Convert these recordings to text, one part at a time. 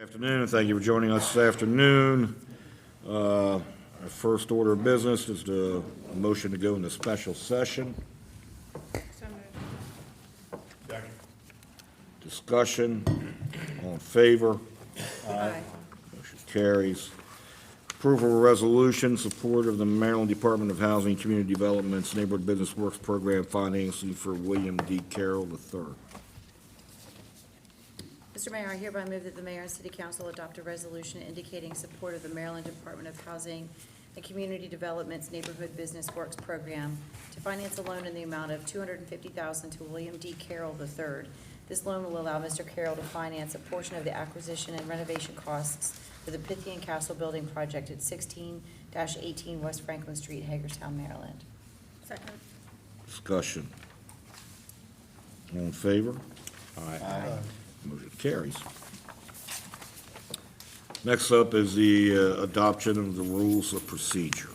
Afternoon, and thank you for joining us this afternoon. Our first order of business is the motion to go into special session. Discussion, all in favor? Aye. Motion carries. Approval of resolution, support of the Maryland Department of Housing and Community Development's Neighborhood Business Works Program financing for William D. Carroll III. Mr. Mayor, I hereby move that the mayor and city council adopt a resolution indicating support of the Maryland Department of Housing and Community Development's Neighborhood Business Works Program to finance a loan in the amount of $250,000 to William D. Carroll III. This loan will allow Mr. Carroll to finance a portion of the acquisition and renovation costs for the Pythian Castle Building project at 16-18 West Franklin Street, Hagerstown, Maryland. Second. Discussion. All in favor? Aye. Motion carries. Next up is the adoption of the rules of procedure.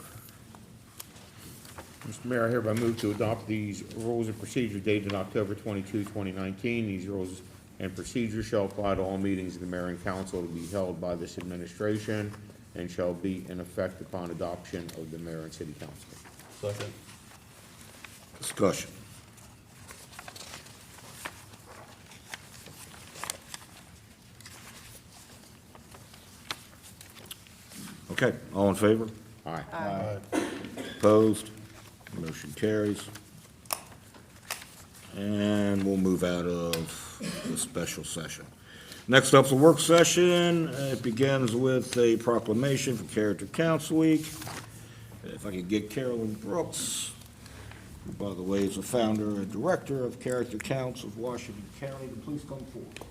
Mr. Mayor, I hereby move to adopt these rules of procedure dated October 22, 2019. These rules and procedures shall apply to all meetings of the mayor and council to be held by this administration and shall be in effect upon adoption of the mayor and city council. Second. Discussion. Okay, all in favor? Aye. Aye. Opposed? Motion carries. And we'll move out of the special session. Next up's a work session. It begins with a proclamation for Character Counts Week. If I could get Carolyn Brooks, who, by the way, is the founder and director of Character Counts of Washington County, to please come forward.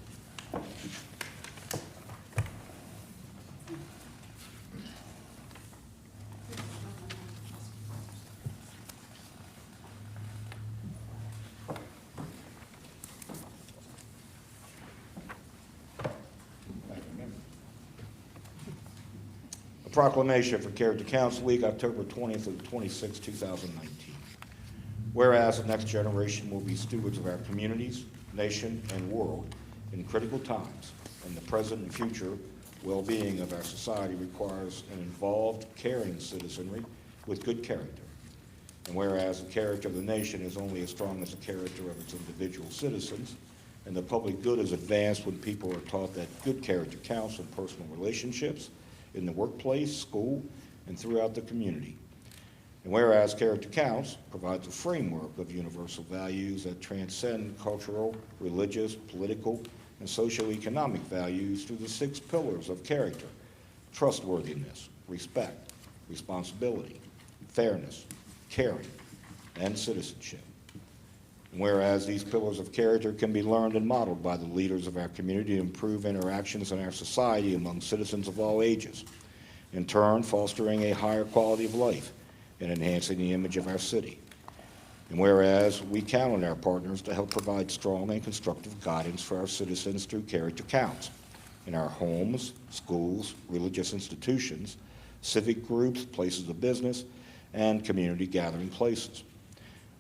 A proclamation for Character Counts Week, October 20th to the 26th, 2019. Whereas the next generation will be stewards of our communities, nation, and world in critical times, and the present and future well-being of our society requires an involved, caring citizenry with good character. And whereas the character of the nation is only as strong as the character of its individual citizens, and the public good is advanced when people are taught that good character counts in personal relationships, in the workplace, school, and throughout the community. And whereas Character Counts provides a framework of universal values that transcend cultural, religious, political, and socioeconomic values through the 6 pillars of character: trustworthiness, respect, responsibility, fairness, caring, and citizenship. And whereas these pillars of character can be learned and modeled by the leaders of our community to improve interactions in our society among citizens of all ages, in turn fostering a higher quality of life and enhancing the image of our city. And whereas we count on our partners to help provide strong and constructive guidance for our citizens through Character Counts in our homes, schools, religious institutions, civic groups, places of business, and community gathering places.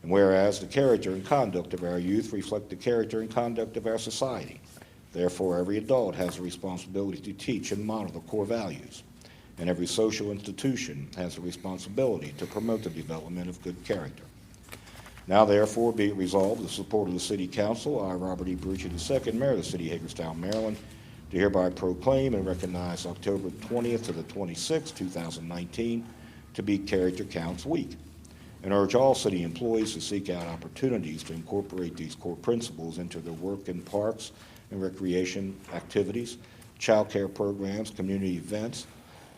And whereas the character and conduct of our youth reflect the character and conduct of our society, therefore every adult has a responsibility to teach and model the core values, and every social institution has a responsibility to promote the development of good character. Now therefore be it resolved, with the support of the City Council, I, Robert E. Brucci II, Mayor of the City of Hagerstown, Maryland, do hereby proclaim and recognize October 20th to the 26th, 2019, to be Character Counts Week, and urge all city employees to seek out opportunities to incorporate these core principles into their work in parks and recreation activities, child care programs, community events,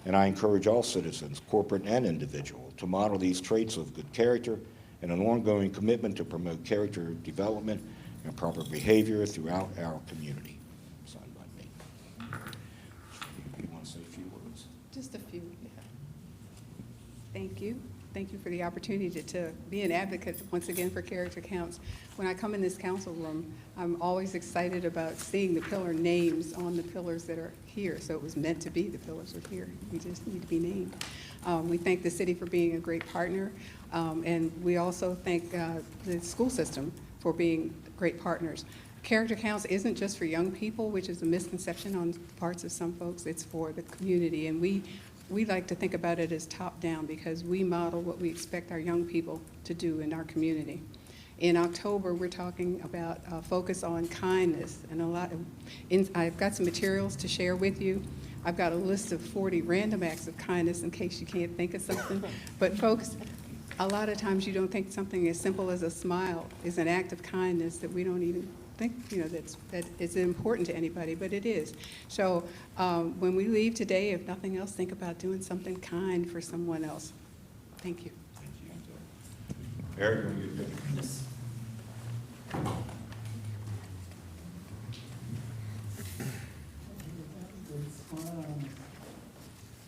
and I encourage all citizens, corporate and individual, to model these traits of good character and an ongoing commitment to promote character development and proper behavior throughout our community. Signed by me. You want to say a few words? Just a few, yeah. Thank you. Thank you for the opportunity to be an advocate once again for Character Counts. When I come in this council room, I'm always excited about seeing the pillar names on the pillars that are here. So it was meant to be, the pillars are here. We just need to be named. We thank the city for being a great partner, and we also thank the school system for being great partners. Character Counts isn't just for young people, which is a misconception on the parts of some folks. It's for the community, and we like to think about it as top-down because we model what we expect our young people to do in our community. In October, we're talking about focus on kindness, and I've got some materials to share with you. I've got a list of 40 random acts of kindness in case you can't think of something. But folks, a lot of times you don't think something as simple as a smile is an act of kindness that we don't even think, that is important to anybody, but it is. So when we leave today, if nothing else, think about doing something kind for someone else. Thank you. Eric, you want to get a picture? Yes.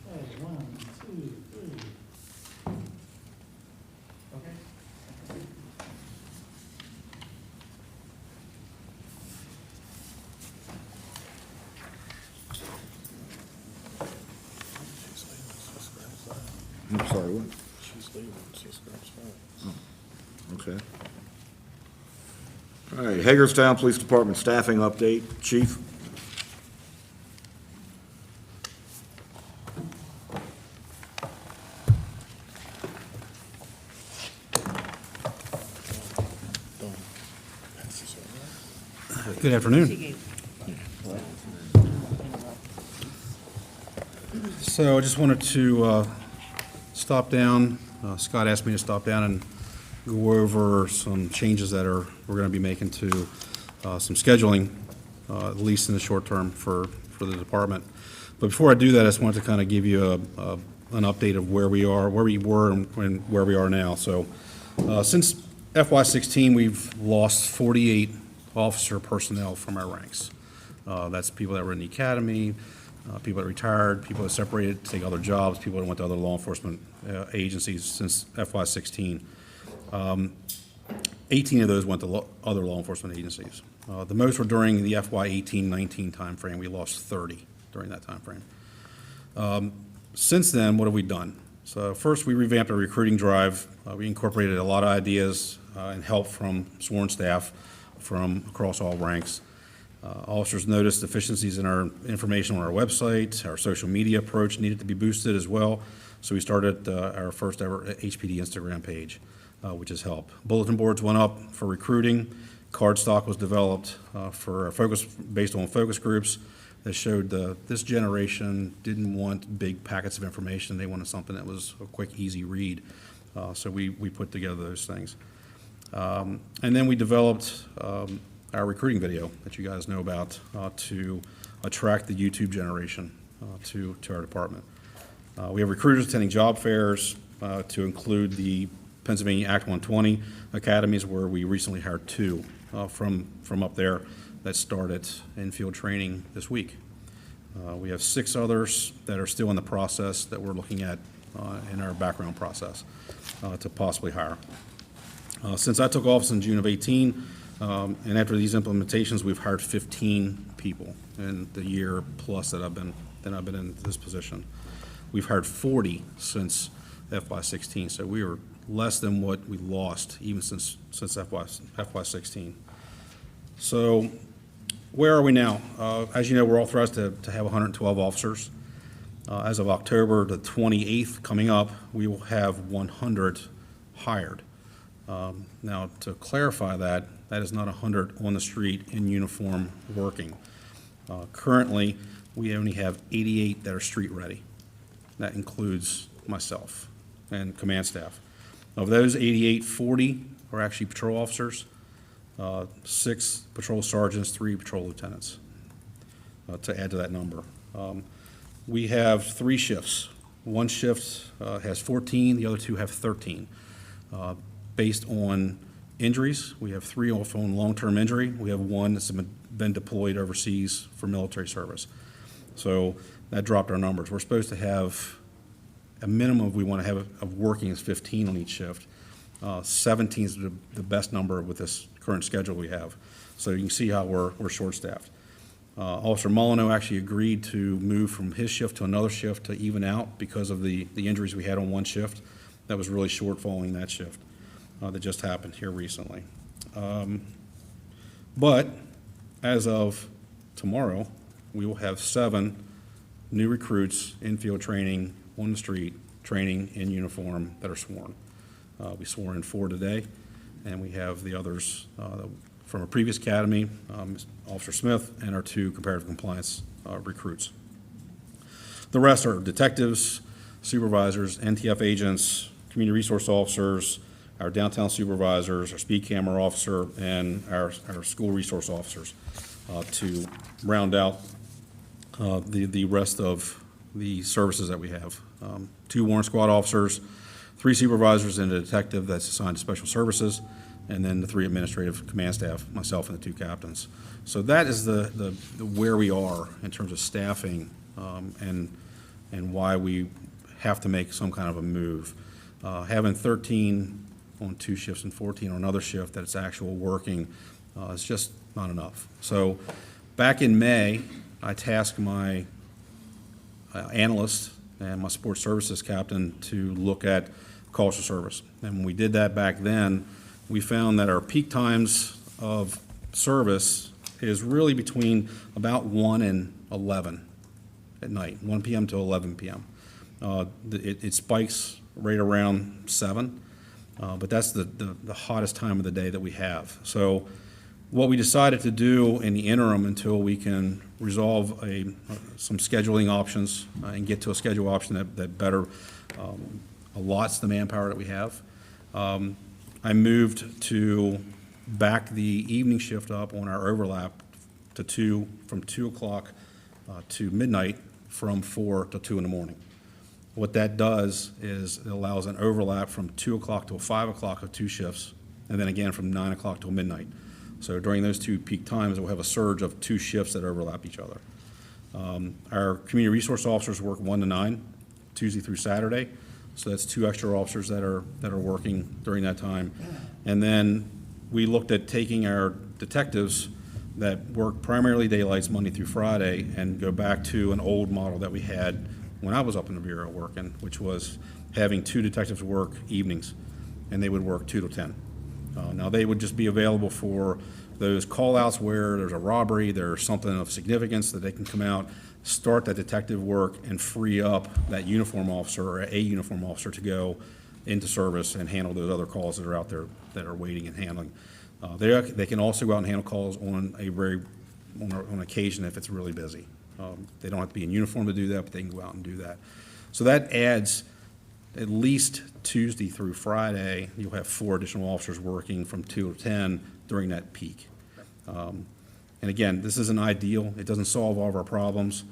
Okay, 1, 2, 3. Okay. I'm sorry, what? She's leaving, she's going to Okay. All right, Hagerstown Police Department staffing update. Chief? Good afternoon. So I just wanted to stop down. Scott asked me to stop down and go over some changes that we're going to be making to some scheduling, at least in the short term for the department. But before I do that, I just wanted to kind of give you an update of where we are, where we were, and where we are now. So since FY16, we've lost 48 officer personnel from our ranks. That's people that were in the academy, people that retired, people that separated to take other jobs, people that went to other law enforcement agencies since FY16. 18 of those went to other law enforcement agencies. The most were during the FY18-19 timeframe. We lost 30 during that timeframe. Since then, what have we done? So first, we revamped our recruiting drive. We incorporated a lot of ideas and help from sworn staff from across all ranks. Officers noticed deficiencies in our information on our website. Our social media approach needed to be boosted as well. So we started our first ever HPD Instagram page, which has helped. Bulletin boards went up for recruiting. Card stock was developed for focus, based on focus groups that showed this generation didn't want big packets of information. They wanted something that was a quick, easy read. So we put together those things. And then we developed our recruiting video that you guys know about to attract the YouTube generation to our department. We have recruiters attending job fairs to include the Pennsylvania Act 120 academies, where we recently hired 2 from up there that started in field training this week. We have 6 others that are still in the process that we're looking at in our background process to possibly hire. Since I took office in June of 18, and after these implementations, we've hired 15 people in the year plus that I've been in this position. We've hired 40 since FY16, so we were less than what we lost even since FY16. So where are we now? As you know, we're authorized to have 112 officers. As of October the 28th coming up, we will have 100 hired. Now, to clarify that is not 100 on the street in uniform working. Currently, we only have 88 that are street ready. That includes myself and command staff. Of those 88, 40 are actually patrol officers, 6 patrol sergeants, 3 patrol lieutenants, to add to that number. We have 3 shifts. One shift has 14, the other 2 have 13. Based on injuries, we have 3 off on long-term injury. We have 1 that's been deployed overseas for military service. So that dropped our numbers. We're supposed to have a minimum we want to have of working is 15 on each shift. 17 is the best number with this current schedule we have. So you can see how we're short-staffed. Officer Molyneux actually agreed to move from his shift to another shift to even out because of the injuries we had on one shift. That was really shortfalling that shift that just happened here recently. But as of tomorrow, we will have 7 new recruits in field training, on the street, training in uniform that are sworn. We swore in 4 today, and we have the others from a previous academy, Officer Smith, and our 2 comparative compliance recruits. The rest are detectives, supervisors, NTF agents, community resource officers, our downtown supervisors, our speed camera officer, and our school resource officers to round out the rest of the services that we have. 2 warrant squad officers, 3 supervisors, and a detective that's assigned to special services, and then the 3 administrative command staff, myself and the 2 captains. So that is the where we are in terms of staffing and why we have to make some kind of a move. Having 13 on 2 shifts and 14 on another shift that it's actual working is just not enough. So back in May, I tasked my analyst and my sports services captain to look at calls for service. And when we did that back then, we found that our peak times of service is really between about 1 and 11 at night, 1 p.m. to 11 p.m. It spikes right around 7, but that's the hottest time of the day that we have. So what we decided to do in the interim until we can resolve some scheduling options and get to a schedule option that better allots the manpower that we have, I moved to back the evening shift up on our overlap to from 2 o'clock to midnight, from 4 to 2 in the morning. What that does is it allows an overlap from 2 o'clock till 5 o'clock of 2 shifts, and then again from 9 o'clock till midnight. So during those 2 peak times, we'll have a surge of 2 shifts that overlap each other. Our community resource officers work 1 to 9, Tuesday through Saturday. So that's 2 extra officers that are working during that time. And then we looked at taking our detectives that work primarily daylights Monday through Friday and go back to an old model that we had when I was up in the Bureau working, which was having 2 detectives work evenings, and they would work 2 to 10. Now, they would just be available for those call-outs where there's a robbery, there's something of significance that they can come out, start that detective work, and free up that uniform officer or a uniform officer to go into service and handle those other calls that are out there that are waiting and handling. They can also go out and handle calls on occasion if it's really busy. They don't have to be in uniform to do that, but they can go out and do that. So that adds at least Tuesday through Friday, you'll have 4 additional officers working from 2 to 10 during that peak. And again, this isn't ideal. It doesn't solve all of our problems.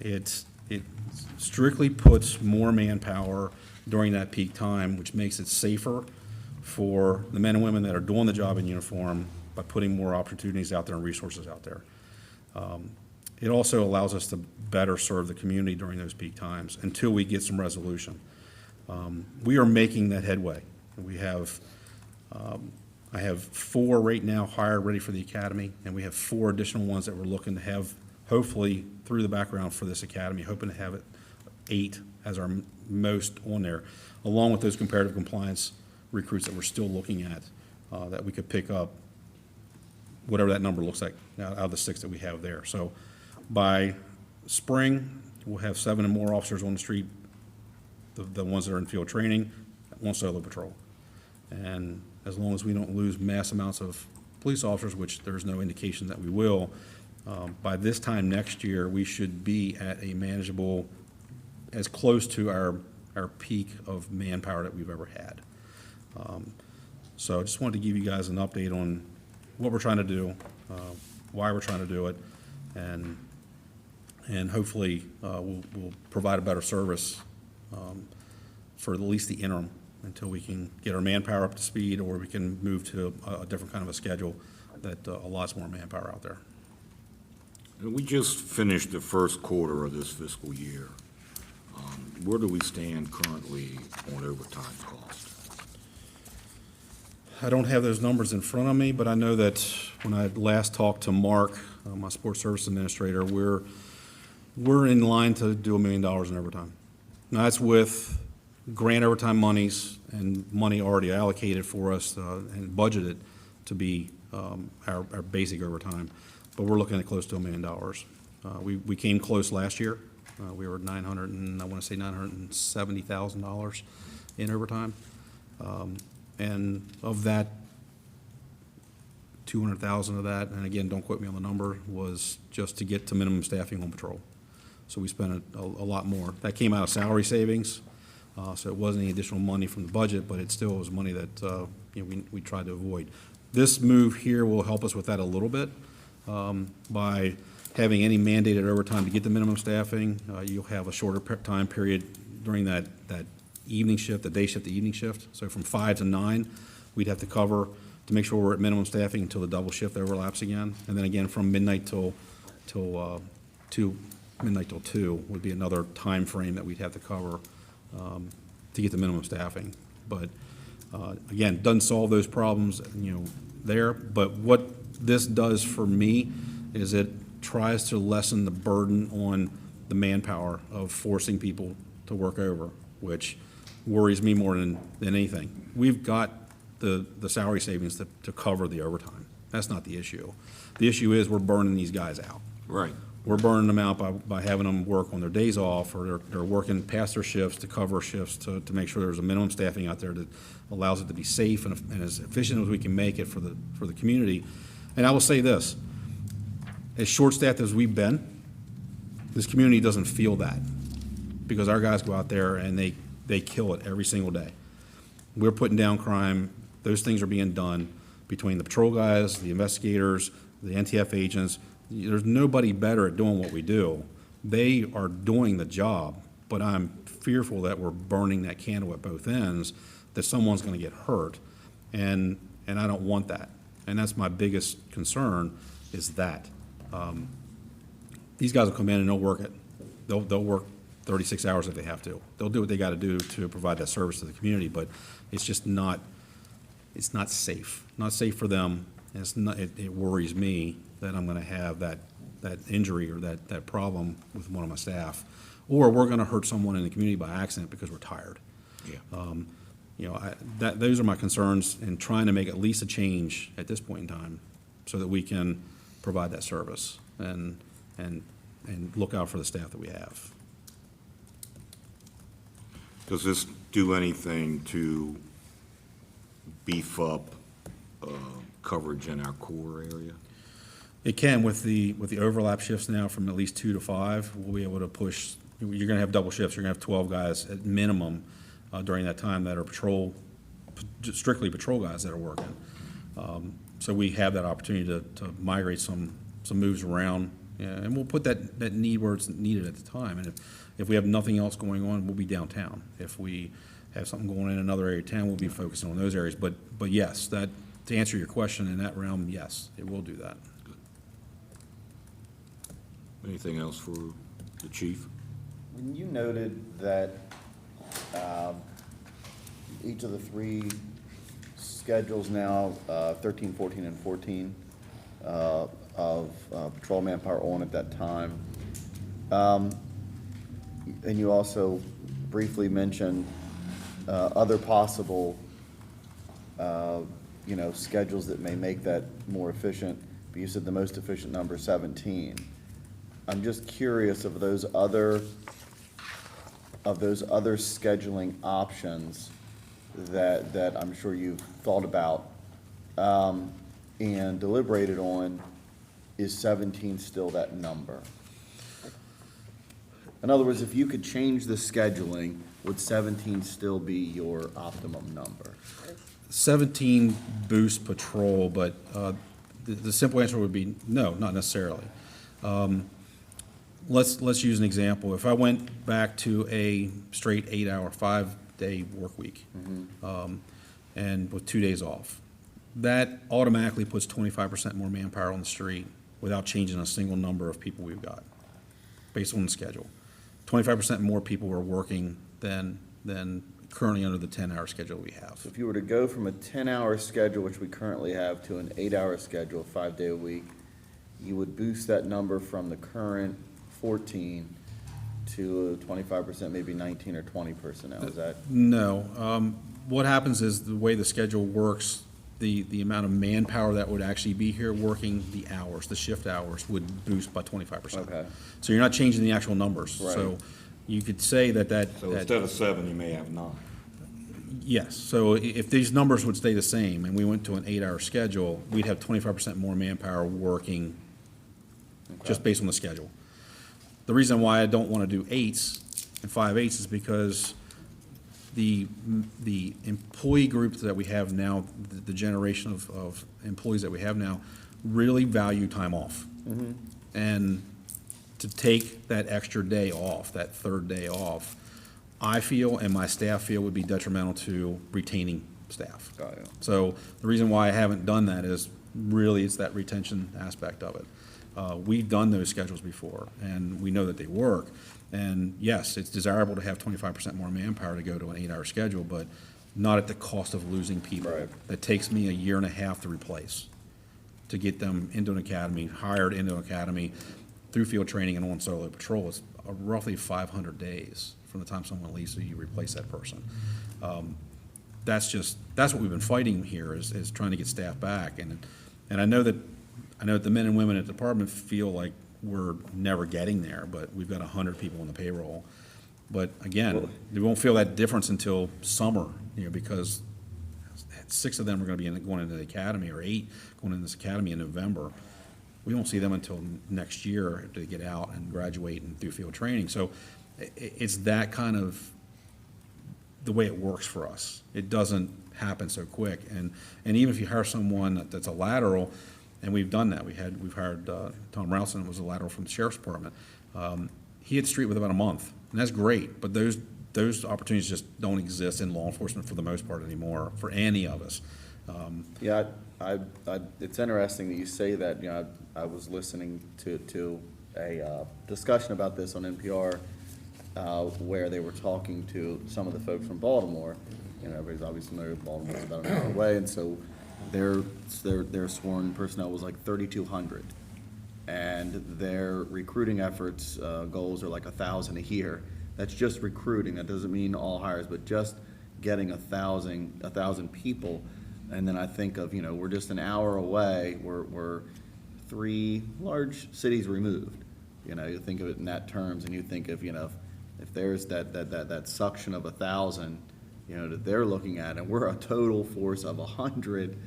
It strictly puts more manpower during that peak time, which makes it safer for the men and women that are doing the job in uniform by putting more opportunities out there and resources out there. It also allows us to better serve the community during those peak times until we get some resolution. We are making that headway. We have, I have 4 right now hired, ready for the academy, and we have 4 additional ones that we're looking to have, hopefully, through the background for this academy, hoping to have it 8 as our most on there, along with those comparative compliance recruits that we're still looking at, that we could pick up, whatever that number looks like, out of the 6 that we have there. So by spring, we'll have 7 and more officers on the street, the ones that are in field training, 1 solo patrol. And as long as we don't lose mass amounts of police officers, which there's no indication that we will, by this time next year, we should be at a manageable, as close to our peak of manpower that we've ever had. So I just wanted to give you guys an update on what we're trying to do, why we're trying to do it, and hopefully we'll provide a better service for at least the interim until we can get our manpower up to speed, or we can move to a different kind of a schedule that allows more manpower out there. And we just finished the first quarter of this fiscal year. Where do we stand currently on overtime cost? I don't have those numbers in front of me, but I know that when I last talked to Mark, my sports service administrator, we're in line to do $1 million in overtime. Now, that's with grant overtime monies and money already allocated for us and budgeted to be our basic overtime. but we're looking at close to $1 million. We came close last year. We were I want to say $970,000 in overtime. And of that, 200,000 of that, and again, don't quote me on the number, was just to get to minimum staffing on patrol. So we spent a lot more. That came out of salary savings, so it wasn't any additional money from the budget, but it still was money that, we tried to avoid. This move here will help us with that a little bit, by having any mandated overtime to get the minimum staffing. You'll have a shorter time period during that evening shift, the day shift, the evening shift. So from 5 to 9, we'd have to cover to make sure we're at minimum staffing until the double shift overlaps again. And then again, from midnight till 2 would be another time frame that we'd have to cover to get the minimum staffing. But again, doesn't solve those problems, there. But what this does for me is it tries to lessen the burden on the manpower of forcing people to work over, which worries me more than anything. We've got the salary savings to cover the overtime. That's not the issue. The issue is we're burning these guys out. Right. We're burning them out by having them work on their days off, or they're working past their shifts to cover shifts to make sure there's a minimum staffing out there that allows it to be safe and as efficient as we can make it for the community. And I will say this, as short-staffed as we've been, this community doesn't feel that, because our guys go out there and they kill it every single day. We're putting down crime. Those things are being done between the patrol guys, the investigators, the NTF agents. There's nobody better at doing what we do. They are doing the job, but I'm fearful that we're burning that candle at both ends, that someone's going to get hurt, and I don't want that. And that's my biggest concern, is that. These guys will come in and they'll work it. They'll work 36 hours if they have to. They'll do what they got to do to provide that service to the community, but it's just not safe. Not safe for them, and it worries me that I'm going to have that injury or that problem with one of my staff, or we're going to hurt someone in the community by accident because we're tired. Yeah. Those are my concerns in trying to make at least a change at this point in time so that we can provide that service and look out for the staff that we have. Does this do anything to beef up coverage in our core area? It can, with the overlap shifts now from at least 2 to 5, we'll be able to push. You're going to have double shifts. You're going to have 12 guys at minimum during that time that are strictly patrol guys that are working. So we have that opportunity to migrate some moves around, and we'll put that need where it's needed at the time. And if we have nothing else going on, we'll be downtown. If we have something going on in another area of town, we'll be focusing on those areas. But yes, to answer your question in that realm, yes, it will do that. Anything else for the chief? When you noted that each of the 3 schedules now, 13, 14, and 14, of patrol manpower on at that time, and you also briefly mentioned other possible, schedules that may make that more efficient, but you said the most efficient number is 17. I'm just curious of those other scheduling options that I'm sure you've thought about and deliberated on. Is 17 still that number? In other words, if you could change the scheduling, would 17 still be your optimum number? 17 boosts patrol, but the simple answer would be no, not necessarily. Let's use an example. If I went back to a straight 8-hour, 5-day work week, and with 2 days off, that automatically puts 25% more manpower on the street without changing a single number of people we've got, based on the schedule. 25% more people are working than currently under the 10-hour schedule we have. So if you were to go from a 10-hour schedule, which we currently have, to an 8-hour schedule, 5-day a week, you would boost that number from the current 14 to 25%, maybe 19 or 20 personnel. Is that? No. What happens is the way the schedule works, the amount of manpower that would actually be here working the hours, the shift hours, would boost by 25%. Okay. So you're not changing the actual numbers. Right. So you could say that So instead of 7, you may have 9. yes, so if these numbers would stay the same and we went to an 8-hour schedule, we'd have 25% more manpower working just based on the schedule. The reason why I don't want to do 8s and 5/8 is because the employee groups that we have now, the generation of employees that we have now, really value time off. And to take that extra day off, that third day off, I feel and my staff feel would be detrimental to retaining staff. Got you. So the reason why I haven't done that is really it's that retention aspect of it. We've done those schedules before, and we know that they work. And yes, it's desirable to have 25% more manpower to go to an 8-hour schedule, but not at the cost of losing people. Right. That takes me a year and a half to replace, to get them into an academy, hired into an academy, through field training and on solo patrol. It's roughly 500 days from the time someone leaves till you replace that person. That's what we've been fighting here is trying to get staff back. And I know that the men and women at the department feel like we're never getting there, but we've got 100 people on the payroll. But again, we won't feel that difference until summer, because 6 of them are going to be going into the academy, or 8 going into this academy in November. We won't see them until next year to get out and graduate and do field training. So it's that kind of the way it works for us. It doesn't happen so quick. And even if you hire someone that's a lateral, and we've done that. We've hired Tom Rowson, was a lateral from the Sheriff's Department. He hit street with about a month, and that's great. But those opportunities just don't exist in law enforcement for the most part anymore for any of us. Yeah, it's interesting that you say that. I was listening to a discussion about this on NPR where they were talking to some of the folks from Baltimore. Everybody's obviously familiar with Baltimore, it's about an hour away, and so their sworn personnel was like 3,200. And their recruiting efforts, goals are like 1,000 a year. That's just recruiting. That doesn't mean all hires, but just getting 1,000 people. And then I think of, we're just an hour away. We're 3 large cities removed. You think of it in that terms, and you think of, if there's that suction of 1,000, that they're looking at, and we're a total force of 100,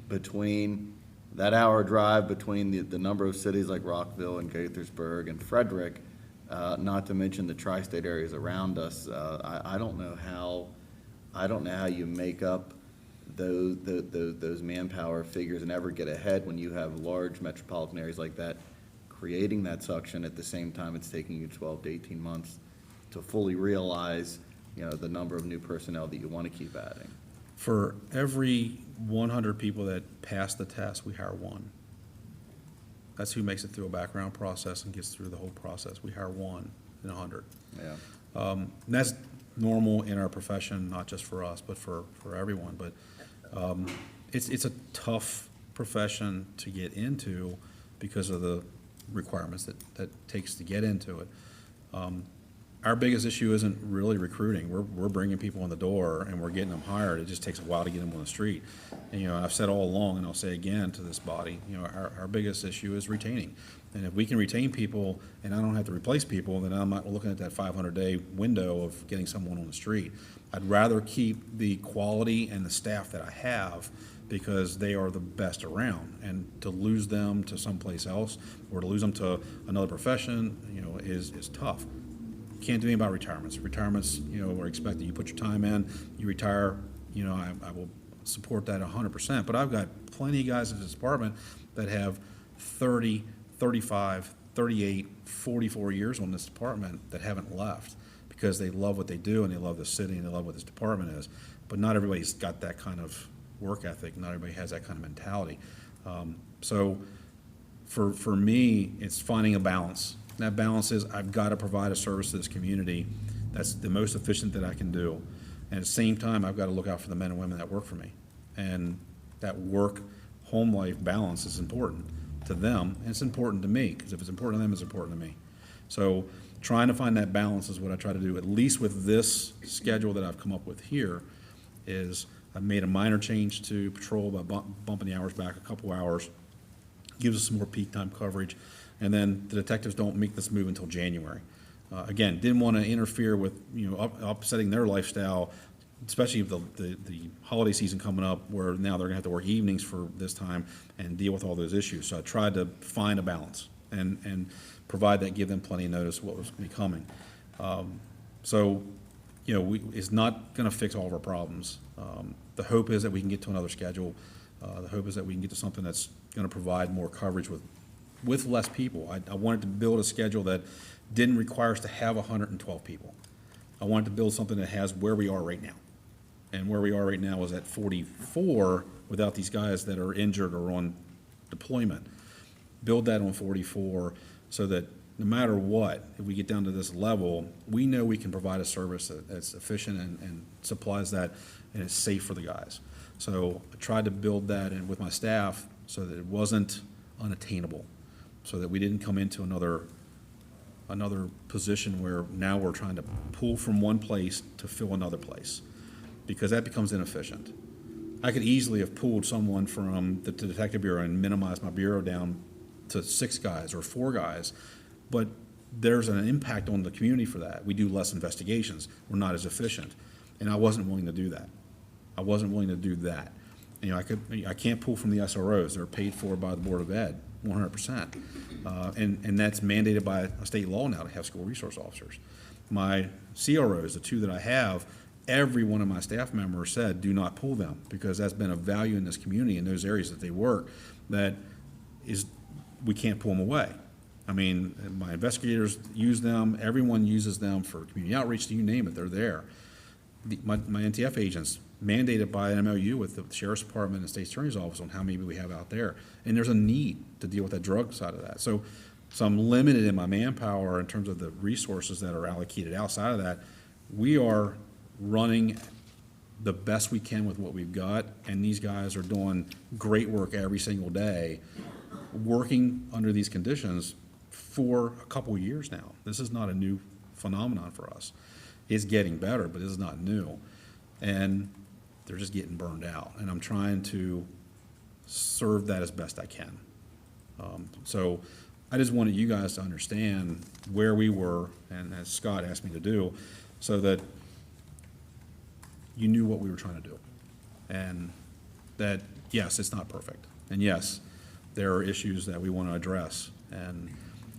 between that hour drive between the number of cities like Rockville and Gaithersburg and Frederick, not to mention the tri-state areas around us. I don't know how you make up those manpower figures and ever get ahead when you have large metropolitan areas like that creating that suction. At the same time, it's taking you 12 to 18 months to fully realize, the number of new personnel that you want to keep adding. For every 100 people that pass the test, we hire 1. That's who makes it through a background process and gets through the whole process. We hire 1 in 100. Yeah. And that's normal in our profession, not just for us, but for everyone. But it's a tough profession to get into because of the requirements that takes to get into it. Our biggest issue isn't really recruiting. We're bringing people in the door and we're getting them hired. It just takes a while to get them on the street. And, I've said all along, and I'll say again to this body, our biggest issue is retaining. And if we can retain people and I don't have to replace people, then I'm not looking at that 500-day window of getting someone on the street. I'd rather keep the quality and the staff that I have because they are the best around. And to lose them to someplace else or to lose them to another profession, is tough. Can't do anything about retirements. Retirements, are expected. You put your time in, you retire, I will support that 100%. But I've got plenty of guys in this department that have 30, 35, 38, 44 years on this department that haven't left because they love what they do and they love the city and they love what this department is. But not everybody's got that kind of work ethic. Not everybody has that kind of mentality. So for me, it's finding a balance. That balance is I've got to provide a service to this community that's the most efficient that I can do. And at the same time, I've got to look out for the men and women that work for me. And that work-home life balance is important to them, and it's important to me, because if it's important to them, it's important to me. So trying to find that balance is what I try to do, at least with this schedule that I've come up with here, is I made a minor change to patrol by bumping the hours back a couple hours. Gives us some more peak time coverage. And then the detectives don't make this move until January. Again, didn't want to interfere with, upsetting their lifestyle, especially with the holiday season coming up, where now they're gonna have to work evenings for this time and deal with all those issues. So I tried to find a balance and provide that, give them plenty of notice of what was gonna be coming. So, it's not gonna fix all of our problems. The hope is that we can get to another schedule. The hope is that we can get to something that's gonna provide more coverage with less people. I wanted to build a schedule that didn't require us to have 112 people. I wanted to build something that has where we are right now. And where we are right now is at 44 without these guys that are injured or on deployment. Build that on 44 so that no matter what, if we get down to this level, we know we can provide a service that's efficient and supplies that, and it's safe for the guys. So I tried to build that in with my staff so that it wasn't unattainable, so that we didn't come into another position where now we're trying to pull from one place to fill another place, because that becomes inefficient. I could easily have pulled someone from the detective bureau and minimized my bureau down to 6 guys or 4 guys, but there's an impact on the community for that. We do less investigations. We're not as efficient. And I wasn't willing to do that. I wasn't willing to do that. I can't pull from the SROs. They're paid for by the Board of Ed, 100%. And that's mandated by a state law now to have school resource officers. My CROs, the 2 that I have, every one of my staff members said, do not pull them, because that's been a value in this community, in those areas that they work, that is, we can't pull them away. I mean, my investigators use them, everyone uses them for community outreach, you name it, they're there. My NTF agents, mandated by an MOU with the Sheriff's Department and State Attorney's Office on how many we have out there. And there's a need to deal with that drug side of that. So I'm limited in my manpower in terms of the resources that are allocated outside of that. We are running the best we can with what we've got, and these guys are doing great work every single day, working under these conditions for a couple years now. This is not a new phenomenon for us. It's getting better, but this is not new. And they're just getting burned out. And I'm trying to serve that as best I can. So I just wanted you guys to understand where we were, and as Scott asked me to do, so that you knew what we were trying to do. And that, yes, it's not perfect. And yes, there are issues that we want to address. And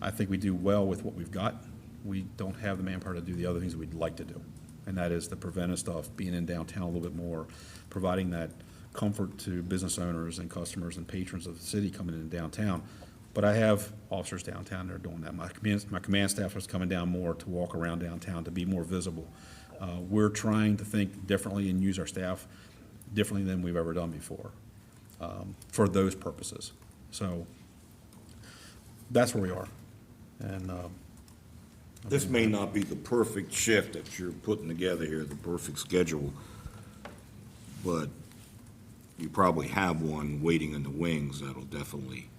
I think we do well with what we've got. We don't have the manpower to do the other things that we'd like to do. And that is the preventive stuff, being in downtown a little bit more, providing that comfort to business owners and customers and patrons of the city coming in downtown. But I have officers downtown that are doing that. My command staff is coming down more to walk around downtown, to be more visible. We're trying to think differently and use our staff differently than we've ever done before, for those purposes. So that's where we are. And This may not be the perfect shift that you're putting together here, the perfect schedule, but you probably have one waiting in the wings that'll definitely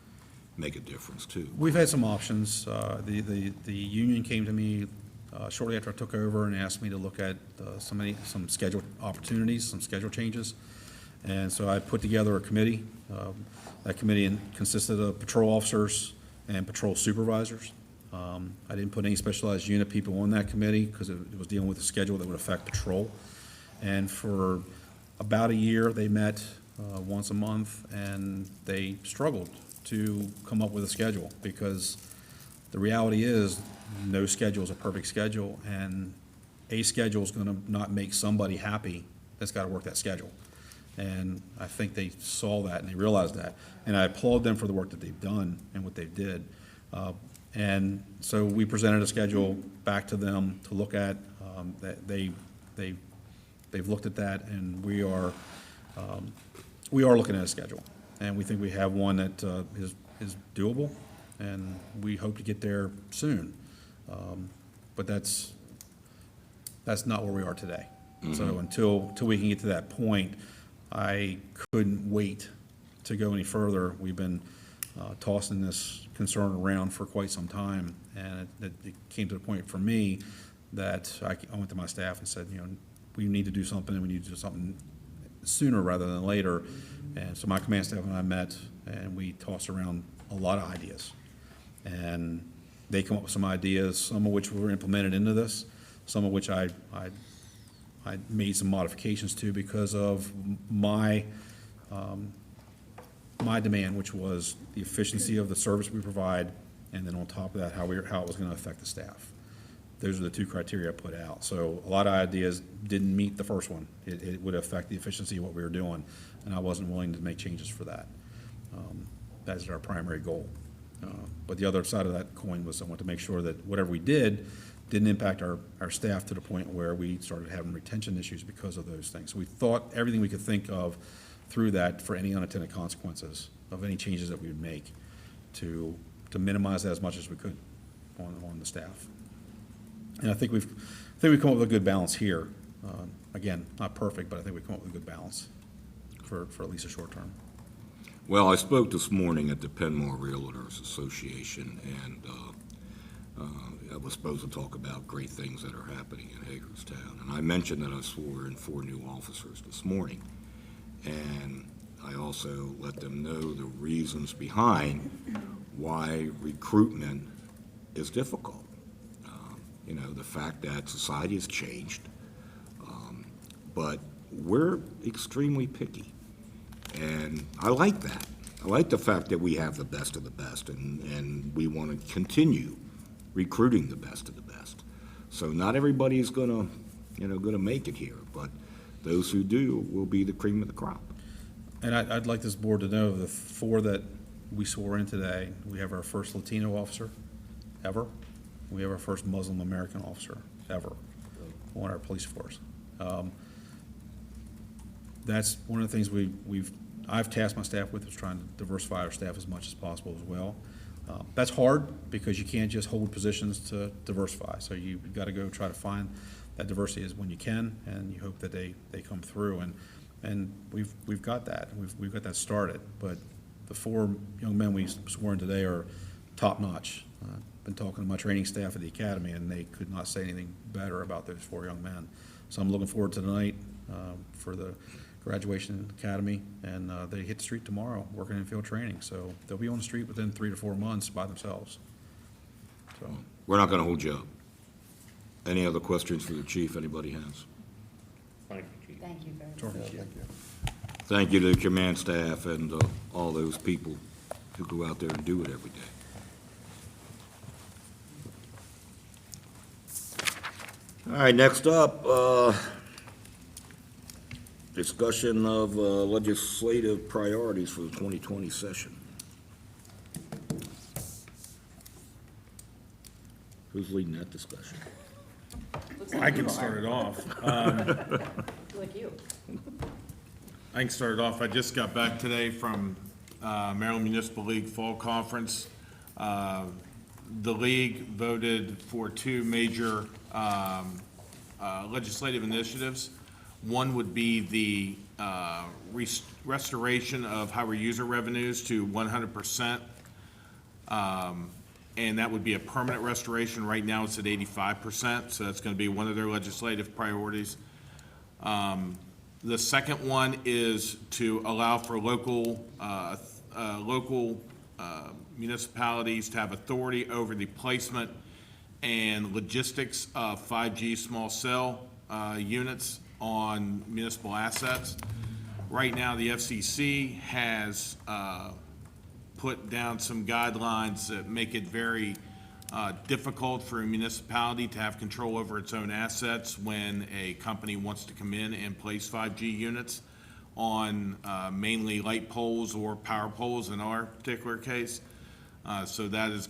make a difference too. we've had some options. The union came to me shortly after I took over and asked me to look at some schedule opportunities, some schedule changes. And so I put together a committee. That committee consisted of patrol officers and patrol supervisors. I didn't put any specialized unit people on that committee because it was dealing with a schedule that would affect patrol. And for about a year, they met once a month, and they struggled to come up with a schedule, because the reality is no schedule is a perfect schedule, and a schedule is going to not make somebody happy that's got to work that schedule. And I think they saw that and they realized that. And I applaud them for the work that they've done and what they did. And so we presented a schedule back to them to look at. That they've looked at that, and we are looking at a schedule. And we think we have one that is doable, and we hope to get there soon. But that's not where we are today. So until we can get to that point, I couldn't wait to go any further. We've been tossing this concern around for quite some time, and it came to the point for me that I went to my staff and said, we need to do something, and we need to do something sooner rather than later. And so my command staff and I met, and we tossed around a lot of ideas. And they come up with some ideas, some of which were implemented into this, some of which I made some modifications to because of my demand, which was the efficiency of the service we provide, and then on top of that, how it was gonna affect the staff. Those are the two criteria I put out. So a lot of ideas didn't meet the first one. It would affect the efficiency of what we were doing, and I wasn't willing to make changes for that. That is our primary goal. But the other side of that coin was I want to make sure that whatever we did didn't impact our staff to the point where we started having retention issues because of those things. So we thought everything we could think of through that for any unintended consequences of any changes that we would make to minimize that as much as we could on the staff. And I think we've come up with a good balance here. Again, not perfect, but I think we've come up with a good balance for at least a short term. Well, I spoke this morning at the Penmore Realtors Association, and I was supposed to talk about great things that are happening in Hagerstown. And I mentioned that I swore in 4 new officers this morning. And I also let them know the reasons behind why recruitment is difficult. You know, the fact that society has changed, but we're extremely picky. And I like that. I like the fact that we have the best of the best, and we want to continue recruiting the best of the best. So not everybody's gonna make it here, but those who do will be the cream of the crop. And I'd like this board to know the 4 that we swore in today, we have our first Latino officer ever. We have our first Muslim American officer ever on our police force. That's one of the things I've tasked my staff with, is trying to diversify our staff as much as possible as well. That's hard because you can't just hold positions to diversify. So you've got to go try to find that diversity is when you can, and you hope that they come through. And we've got that. We've got that started. But the 4 young men we swore in today are top notch. Been talking to my training staff at the academy, and they could not say anything better about those 4 young men. So I'm looking forward to tonight for the graduation academy, and they hit the street tomorrow working in field training. So they'll be on the street within 3 to 4 months by themselves. So We're not going to hold you up. Any other questions for the chief anybody has? Thank you, Chief. Thank you very much. sure. Thank you to the command staff and all those people who go out there and do it every day. All right, next up, discussion of legislative priorities for the 2020 session. Who's leading that discussion? I can start it off. Like you. I can start it off. I just got back today from Maryland Municipal League Fall Conference. The league voted for 2 major legislative initiatives. One would be the restoration of highway user revenues to 100%. And that would be a permanent restoration. Right now, it's at 85%, so that's going to be one of their legislative priorities. The second one is to allow for local municipalities to have authority over the placement and logistics of 5G small cell units on municipal assets. Right now, the FCC has put down some guidelines that make it very difficult for a municipality to have control over its own assets when a company wants to come in and place 5G units on mainly light poles or power poles in our particular case. So that is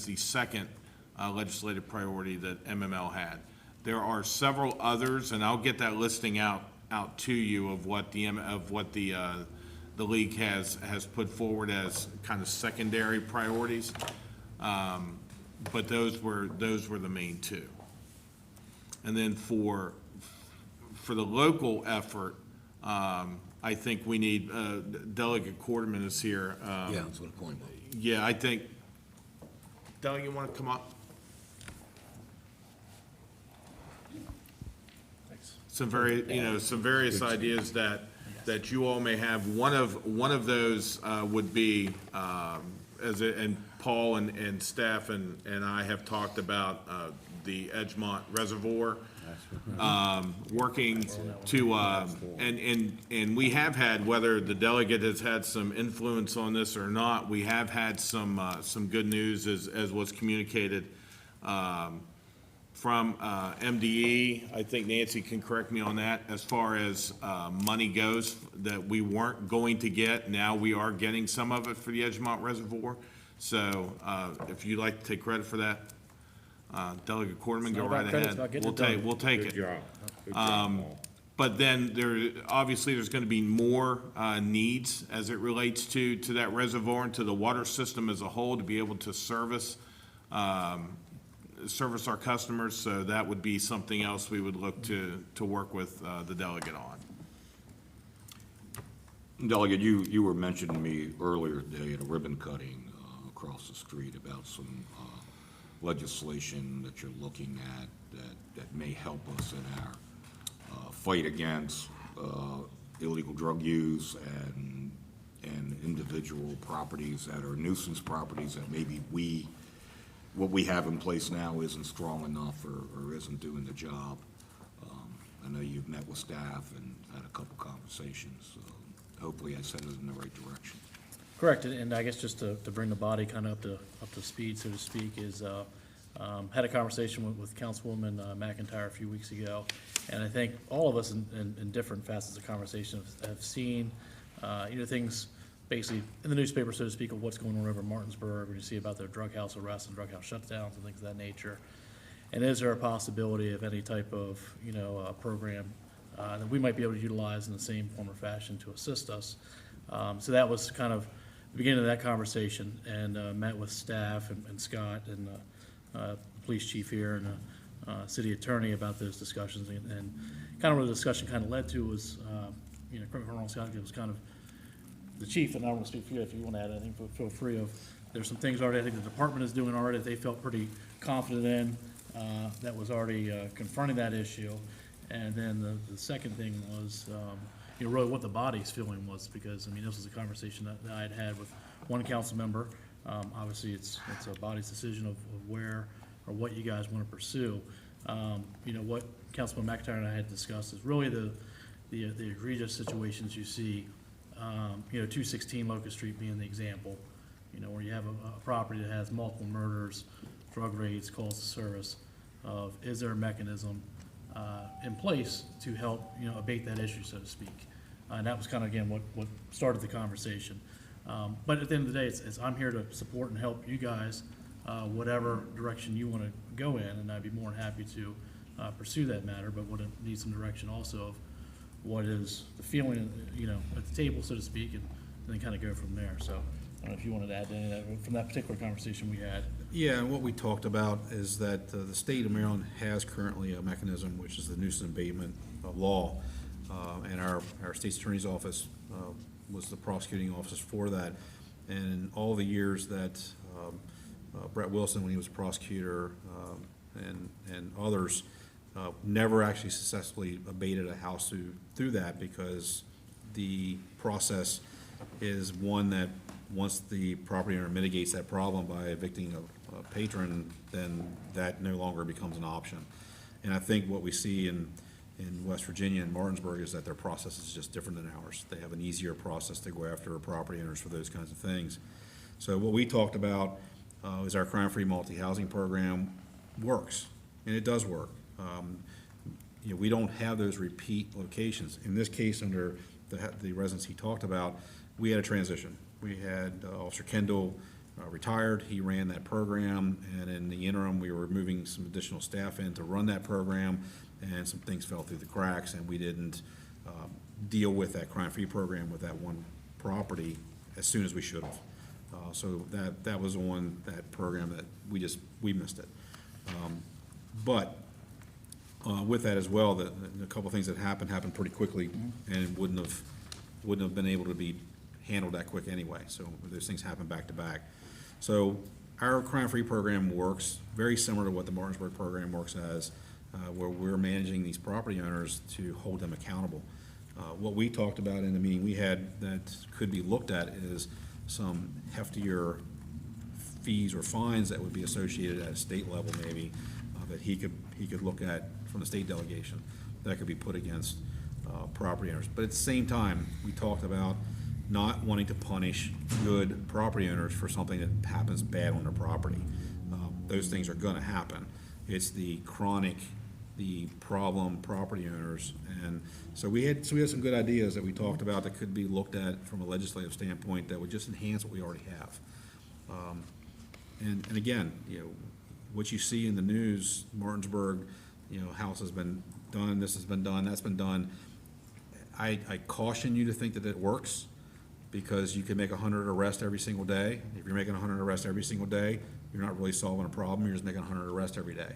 the second legislative priority that MML had. There are several others, and I'll get that listing out to you of what the league has put forward as kind of secondary priorities. But those were the main 2. And then for the local effort, I think we need, Delegate Quarterman is here. Yeah, that's what I'm going with. Yeah, I think, Delegate, you want to come up? some various ideas that you all may have. One of those would be, and Paul and staff and I have talked about the Edgemont Reservoir, working to, and we have had, whether the delegate has had some influence on this or not, we have had some good news as was communicated from MDE. I think Nancy can correct me on that, as far as money goes, that we weren't going to get. Now we are getting some of it for the Edgemont Reservoir. So if you'd like to take credit for that, Delegate Corderman, go right ahead. We'll take it. Good job. Good job, Paul. But then obviously, there's gonna be more needs as it relates to that reservoir and to the water system as a whole, to be able to service our customers. So that would be something else we would look to work with the delegate on. Delegate, you were mentioning to me earlier today at a ribbon cutting across the street about some legislation that you're looking at that may help us in our fight against illegal drug use and individual properties that are nuisance properties that maybe what we have in place now isn't strong enough or isn't doing the job. I know you've met with staff and had a couple conversations, so hopefully I set it in the right direction. Correct, and I guess just to bring the body kind of up to speed, so to speak, is, had a conversation with Councilwoman McIntyre a few weeks ago, and I think all of us in different facets of conversation have seen, things basically in the newspaper, so to speak, of what's going on over Martinsburg, when you see about their drug house arrests and drug house shutdowns and things of that nature. And is there a possibility of any type of, program that we might be able to utilize in the same form or fashion to assist us? So that was kind of the beginning of that conversation, and met with staff and Scott and police chief here and city attorney about those discussions. And kind of what the discussion kind of led to was, Colonel Scott, it was kind of the chief, and I don't want to speak for you, if you want to add anything, feel free of, there's some things already I think the department is doing already that they felt pretty confident in, that was already confronting that issue. And then the second thing was, really what the body's feeling was, because, this was a conversation that I had with one council member. Obviously, it's a body's decision of where or what you guys want to pursue. What Councilman McIntyre and I had discussed is really the egregious situations you see, 216 Locust Street being the example, where you have a property that has multiple murders, drug raids, calls to service, is there a mechanism in place to help, abate that issue, so to speak. And that was kind of, again, what started the conversation. But at the end of the day, I'm here to support and help you guys, whatever direction you want to go in, and I'd be more than happy to pursue that matter, but would need some direction also of what is the feeling, at the table, so to speak, and then kind of go from there. So I don't know if you wanted to add any of that from that particular conversation we had. Yeah, and what we talked about is that the state of Maryland has currently a mechanism, which is the nuisance abatement law, and our state's attorney's office was the prosecuting office for that. And in all the years that Brett Wilson, when he was a prosecutor, and others, never actually successfully abated a house through that, because the process is one that once the property owner mitigates that problem by evicting a patron, then that no longer becomes an option. And I think what we see in West Virginia and Martinsburg is that their process is just different than ours. They have an easier process to go after property owners for those kinds of things. So what we talked about is our crime-free multi-housing program works, and it does work. We don't have those repeat locations. In this case, under the residents he talked about, we had a transition. We had Officer Kendall retired. He ran that program, and in the interim, we were moving some additional staff in to run that program, and some things fell through the cracks, and we didn't deal with that crime-free program with that one property as soon as we should have. So that was on that program that we missed it. But with that as well, a couple of things that happened pretty quickly, and wouldn't have been able to be handled that quick anyway. So those things happen back to back. So our crime-free program works very similar to what the Martinsburg program works as. where we're managing these property owners to hold them accountable. What we talked about in the meeting we had that could be looked at is some heftier fees or fines that would be associated at a state level maybe, that he could look at from the state delegation, that could be put against property owners. But at the same time, we talked about not wanting to punish good property owners for something that happens bad on their property. Those things are gonna happen. It's the chronic, the problem property owners. And so we had some good ideas that we talked about that could be looked at from a legislative standpoint that would just enhance what we already have. And again, what you see in the news, Martinsburg, house has been done, this has been done, that's been done. I caution you to think that it works, because you can make 100 arrests every single day. If you're making 100 arrests every single day, you're not really solving a problem, you're just making 100 arrests every day.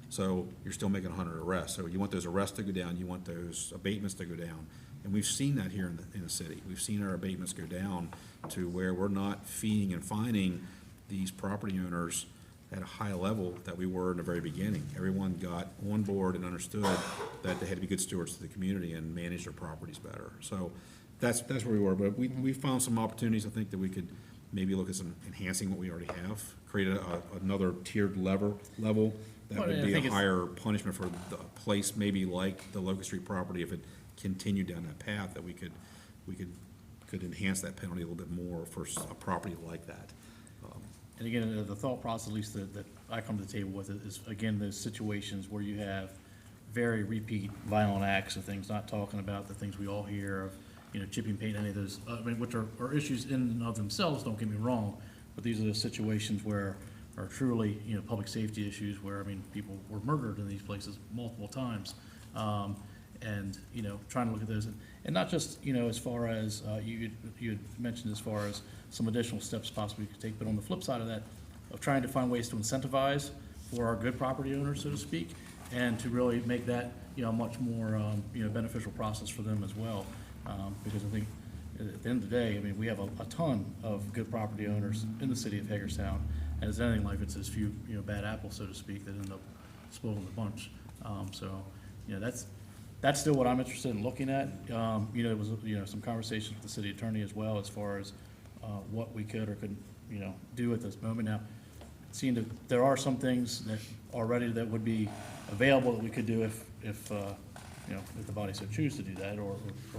So you're still making 100 arrests. So you want those arrests to go down, you want those abatements to go down. And we've seen that here in the city. We've seen our abatements go down to where we're not feeding and fining these property owners at a high level that we were in the very beginning. Everyone got on board and understood that they had to be good stewards to the community and manage their properties better. So that's where we were, but we found some opportunities. I think that we could maybe look at some enhancing what we already have, create another tiered level that Well, would I be think a it's- higher punishment for the place, maybe like the Locust Street property, if it continued down that path, that we could enhance that penalty a little bit more for a property like that. And again, the thought process, at least that I come to the table with, is, again, those situations where you have very repeat violent acts of things, not talking about the things we all hear of, chipping paint, any of those, which are issues in and of themselves, don't get me wrong, but these are the situations where are truly, public safety issues where, people were murdered in these places multiple times. And, trying to look at those, and not just, as far as, you had mentioned as far as some additional steps possibly we could take, but on the flip side of that, of trying to find ways to incentivize for our good property owners, so to speak, and to really make that, a much more, beneficial process for them as well. Because I think at the end of the day, we have a ton of good property owners in the city of Hagerstown, and it's anything like it's as few, bad apples, so to speak, that end up spoiling the bunch. So, that's still what I'm interested in looking at. There was, some conversations with the city attorney as well as far as what we could or couldn't, do at this moment. Now, it seemed that there are some things that already that would be available that we could do if the body so choose to do that or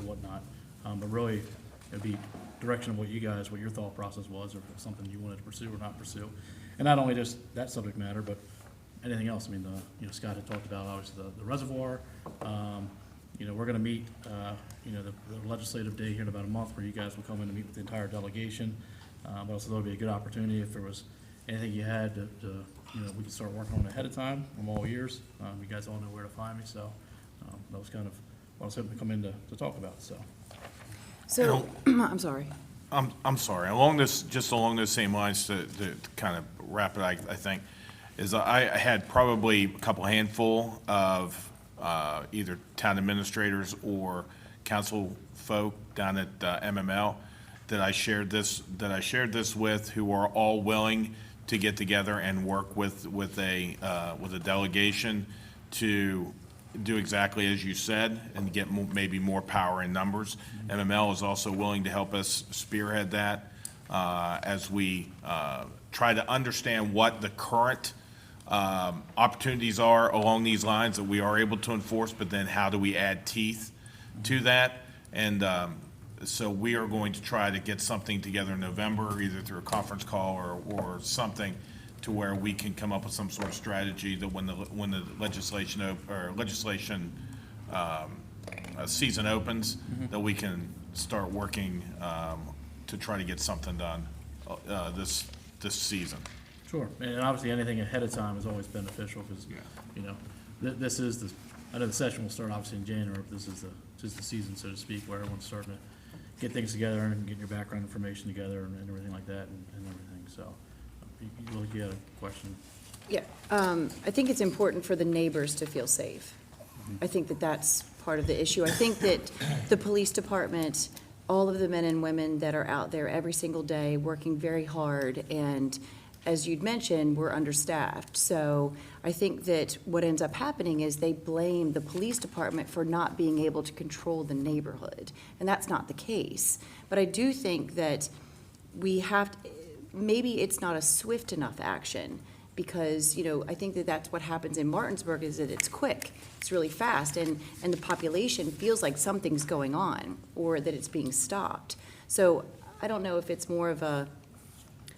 whatnot. But really, it'd be direction of what your thought process was, or something you wanted to pursue or not pursue. And not only just that subject matter, but anything else. Scott had talked about, obviously, the reservoir. We're gonna meet, the legislative day here in about a month, where you guys will come in and meet with the entire delegation. But also there'll be a good opportunity if there was anything you had to we can start working on ahead of time. I'm all ears. You guys all know where to find me, so, that was kind of what I was hoping to come in to talk about, so. So, I'm sorry. I'm sorry, just along those same lines, to kind of wrap it, I think, is I had probably a couple handful of either town administrators or council folk down at MML that I shared this with, who are all willing to get together and work with a delegation to do exactly as you said and get maybe more power in numbers. MML is also willing to help us spearhead that as we try to understand what the current opportunities are along these lines that we are able to enforce, but then how do we add teeth to that? And so we are going to try to get something together in November, either through a conference call or something, to where we can come up with some sort of strategy that when the legislation season opens, that we can start working to try to get something done this season. Sure, and obviously anything ahead of time is always beneficial, because, this is I know the session will start obviously in January, but this is the season, so to speak, where everyone's starting to get things together and getting your background information together and everything like that and everything, so. You had a question? Yeah, I think it's important for the neighbors to feel safe. I think that that's part of the issue. I think that the police department, all of the men and women that are out there every single day working very hard and as you'd mentioned, we're understaffed. So I think that what ends up happening is they blame the police department for not being able to control the neighborhood, and that's not the case. But I do think that we have, maybe it's not a swift enough action, because, you know, I think that that's what happens in Martinsburg, is that it's quick, it's really fast, and the population feels like something's going on, or that it's being stopped. So I don't know if it's more of a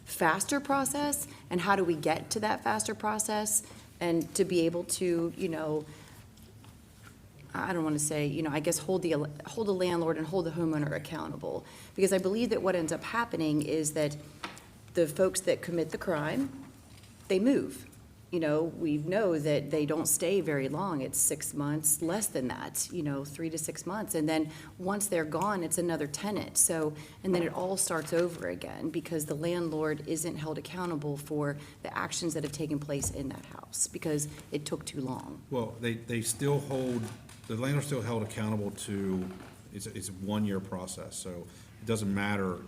faster process, and how do we get to that faster process, and to be able to, you know, I don't want to say, you know, I guess hold the landlord and hold the homeowner accountable. Because I believe that what ends up happening is that the folks that commit the crime, they move. You know, we know that they don't stay very long. It's 6 months, less than that, you know, 3 to 6 months. And then once they're gone, it's another tenant. So, and then it all starts over again, because the landlord isn't held accountable for the actions that have taken place in that house, because it took too long. Well, they still hold, the landlord's still held accountable to, it's a one-year process, so it doesn't matter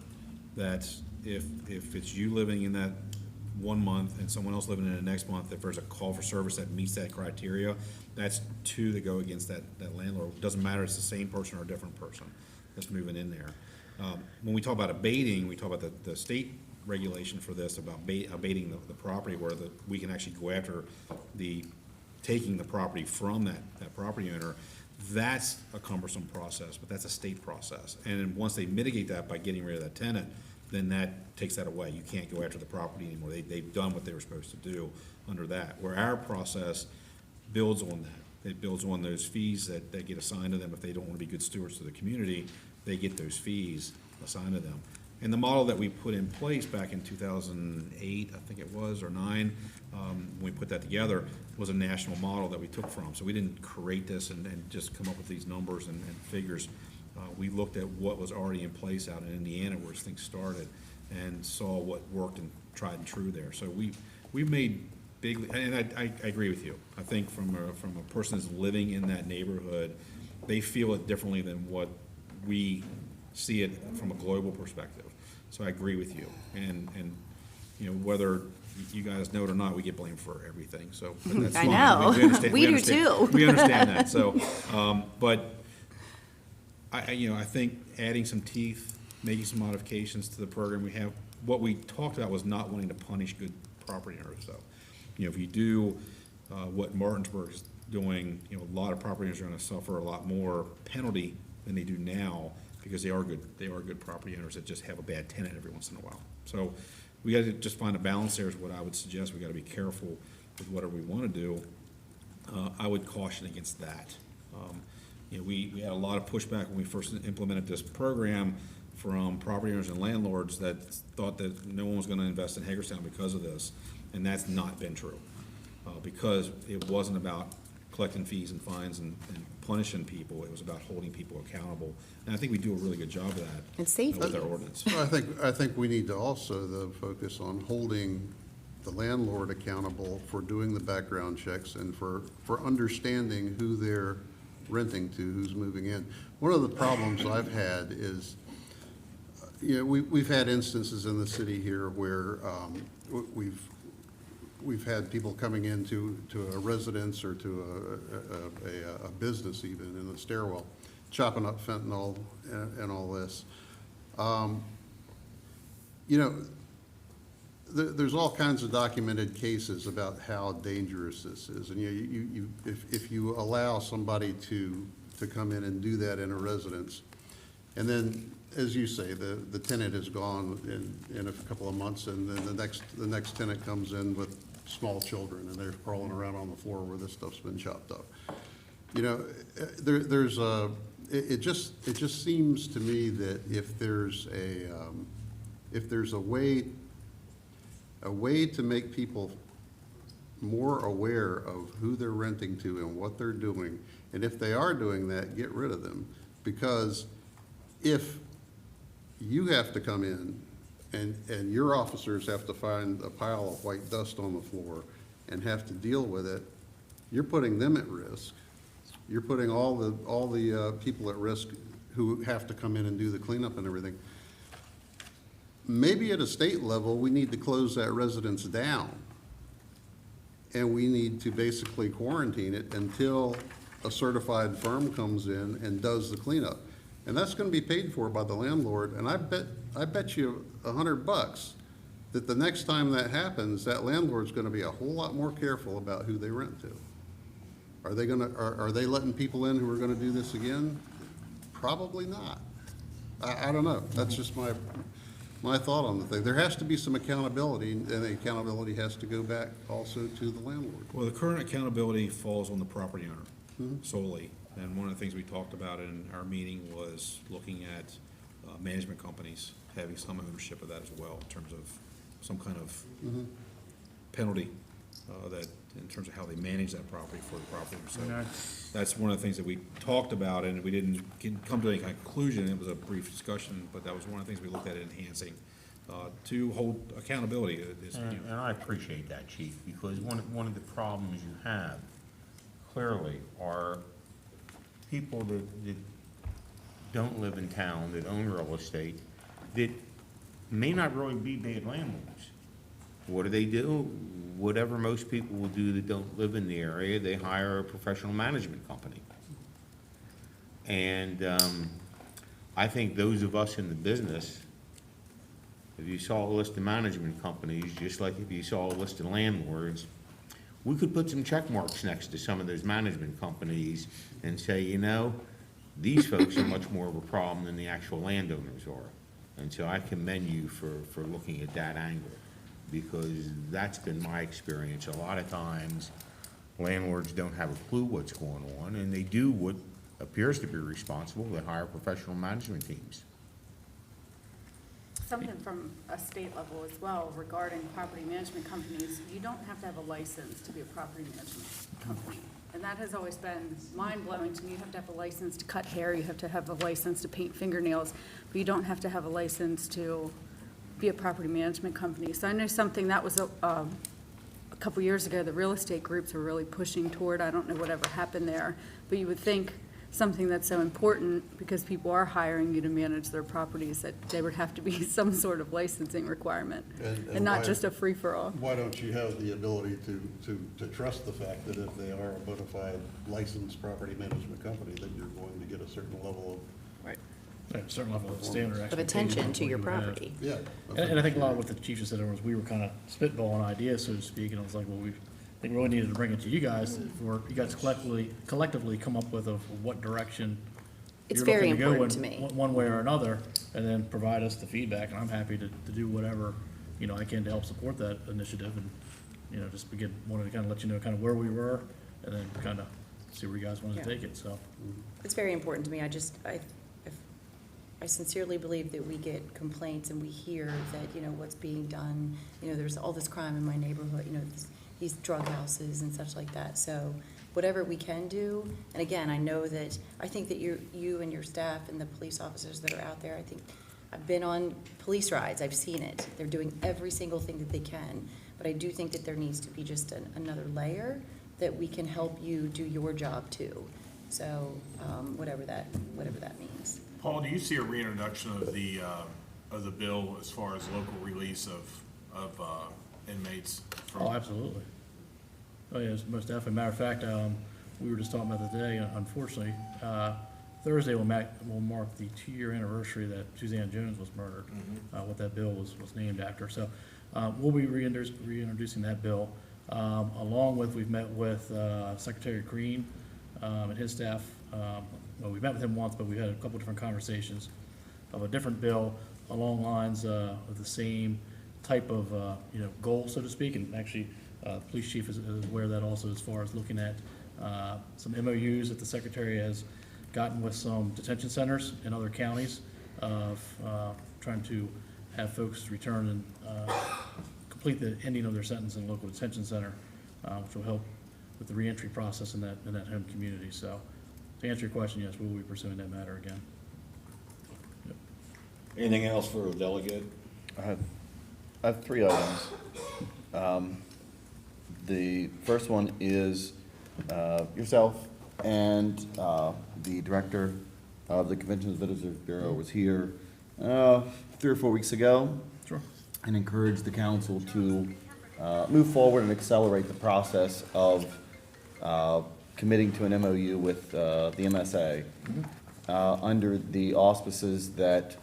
that if it's you living in that 1 month and someone else living in the next month, if there's a call for service that meets that criteria, that's two that go against that landlord. It doesn't matter if it's the same person or a different person that's moving in there. When we talk about abating, we talk about the state regulation for this, about abating the property, where we can actually go after taking the property from that property owner. That's a cumbersome process, but that's a state process. And then once they mitigate that by getting rid of that tenant, then that takes that away. You can't go after the property anymore. They've done what they were supposed to do under that. Where our process builds on that. It builds on those fees that get assigned to them. If they don't want to be good stewards to the community, they get those fees assigned to them. And the model that we put in place back in 2008, I think it was, or 9, when we put that together, was a national model that we took from. So we didn't create this and just come up with these numbers and figures. We looked at what was already in place out in Indiana, where things started, and saw what worked and tried and true there. So we made big, and I agree with you. I think from a person that's living in that neighborhood, they feel it differently than what we see it from a global perspective. So I agree with you. And you know, whether you guys know it or not, we get blamed for everything. So but that's I fine. know. understand- We do understand- too. We understand that. So, but I think adding some teeth, making some modifications to the program we have, what we talked about was not wanting to punish good property owners. So, you know, if you do what Martinsburg is doing, you know, a lot of property owners are gonna suffer a lot more penalty than they do now, because they are good property owners that just have a bad tenant every once in a while. So we gotta just find a balance there is what I would suggest. We gotta be careful with whatever we wanna do. I would caution against that. You know, we had a lot of pushback when we first implemented this program from property owners and landlords that thought that no one was gonna invest in Hagerstown because of this, and that's not been true. Because it wasn't about collecting fees and fines and punishing people, it was about holding people accountable. And I think we do a really good job of that. And safety. With our ordinance. Well, I think we need to also, though, focus on holding the landlord accountable for doing the background checks and for understanding who they're renting to, who's moving in. One of the problems I've had is, you know, we've had instances in the city here where we've had people coming into a residence or to a business even in the stairwell, chopping up fentanyl and all this. You know, there's all kinds of documented cases about how dangerous this is. And if you allow somebody to come in and do that in a residence, and then, as you say, the tenant is gone in a couple of months, and then the next tenant comes in with small children, and they're crawling around on the floor where this stuff's been chopped up. You know, it just seems to me that if there's a way to make people more aware of who they're renting to and what they're doing, and if they are doing that, get rid of them. Because if you have to come in and your officers have to find a pile of white dust on the floor and have to deal with it, you're putting them at risk. You're putting all the people at risk who have to come in and do the cleanup and everything. maybe at a state level, we need to close that residence down. And we need to basically quarantine it until a certified firm comes in and does the cleanup. And that's gonna be paid for by the landlord, and I bet you $100 that the next time that happens, that landlord's gonna be a whole lot more careful about who they rent to. Are they letting people in who are gonna do this again? Probably not. I don't know. That's just my thought on the thing. There has to be some accountability, and the accountability has to go back also to the landlord. Well, the current accountability falls on the property owner solely. And one of the things we talked about in our meeting was looking at management companies having some ownership of that as well, in terms of some kind of penalty that, in terms of how they manage that property for the property. So that's one of the things that we talked about, and we didn't come to any conclusion. It was a brief discussion, but that was one of the things we looked at enhancing to hold accountability. And I appreciate that, Chief, because one of the problems you have clearly are people that don't live in town, that own real estate, that may not really be bad landlords. What do? Whatever most people will do that don't live in the area, they hire a professional management company. And I think those of us in the business, if you saw a list of management companies, just like if you saw a list of landlords, we could put some check marks next to some of those management companies and say, you know, these folks are much more of a problem than the actual landowners are. And so I commend you for looking at that angle, because that's been my experience. A lot of times, landlords don't have a clue what's going on, and they do what appears to be responsible. They hire professional management teams. Something from a state level as well regarding property management companies, you don't have to have a license to be a property management company. And that has always been mind-blowing to me. You have to have a license to cut hair, you have to have a license to paint fingernails, but you don't have to have a license to be a property management company. So I know something that was a couple years ago, the real estate groups were really pushing toward. I don't know whatever happened there, but you would think something that's so important, because people are hiring you to manage their properties, that there would have to be some sort of licensing requirement, and not why- just a free-for-all. Why don't you have the ability to trust the fact that if they are a bona fide licensed property management company, that you're going to get a certain level Right. A certain level of standard Of expectation. attention to your you would have. property. of, yeah. And I think a lot of what the chief just said was we were kind of spitballing ideas, so to speak, and I was like, well, I think we really needed to bring it to you guys, for you guys collectively come up with of what direction It's you're very looking to go important in to me. one way or another, and then provide us the feedback, and I'm happy to do whatever, you know, I can to help support that initiative, and, you know, just wanted to kind of let you know kind of where we were, and then kind of see where you guys wanted to Yeah. take it, so. It's very important to me. I sincerely believe that we get complaints and we hear that, you know, what's being done, you know, there's all this crime in my neighborhood, you know, these drug houses and such like that. So whatever we can do, and again, I think that you and your staff and the police officers that are out there, I think, I've been on police rides, I've seen it. They're doing every single thing that they can. But I do think that there needs to be just another layer that we can help you do your job too. So, whatever that means. Paul, do you see a reintroduction of the bill as far as local release of inmates? Oh, absolutely. Oh, yes, most definitely. Matter of fact, we were just talking about the day, unfortunately, Thursday will mark the 2-year anniversary that Suzanne Jones was murdered, what that bill was named after. So we'll be reintroducing that bill, along with, we've met with Secretary Green and his staff. Well, we met with him once, but we've had a couple different conversations of a different bill along lines of the same type of, you know, goal, so to speak. And actually, the police chief is aware of that also, as far as looking at some MOUs that the secretary has gotten with some detention centers in other counties of trying to have folks return and complete the ending of their sentence in a local detention center, which will help with the reentry process in that home community. So to answer your question, yes, we will be pursuing that matter again. Yep. Anything else for the delegate? I have 3 items. The first one is yourself and the director of the Convention and Visitors Bureau was here 3 3 or 4 weeks ago. Sure. And encourage the council to move forward and accelerate the process of committing to an MOU with the MSA under the auspices that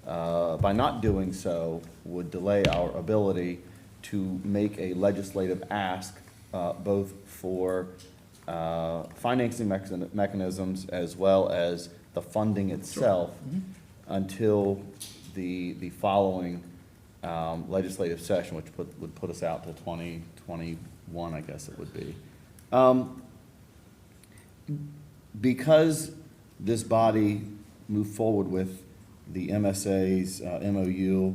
by not doing so would delay our ability to make a legislative ask both for financing mechanisms as well as the funding itself until the following legislative session, which would put us out to 2021, I guess it would be. Because this body moved forward with the MSA's MOU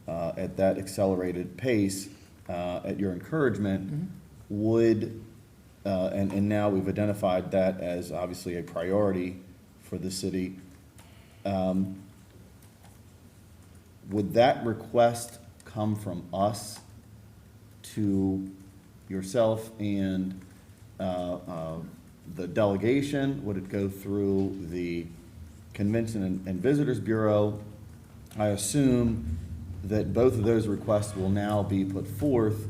at that accelerated pace, at your encouragement, would, and now we've identified that as obviously a priority for the city, would that request come from us to yourself and the delegation? Would it go through the Convention and Visitors Bureau? I assume that both of those requests will now be put forth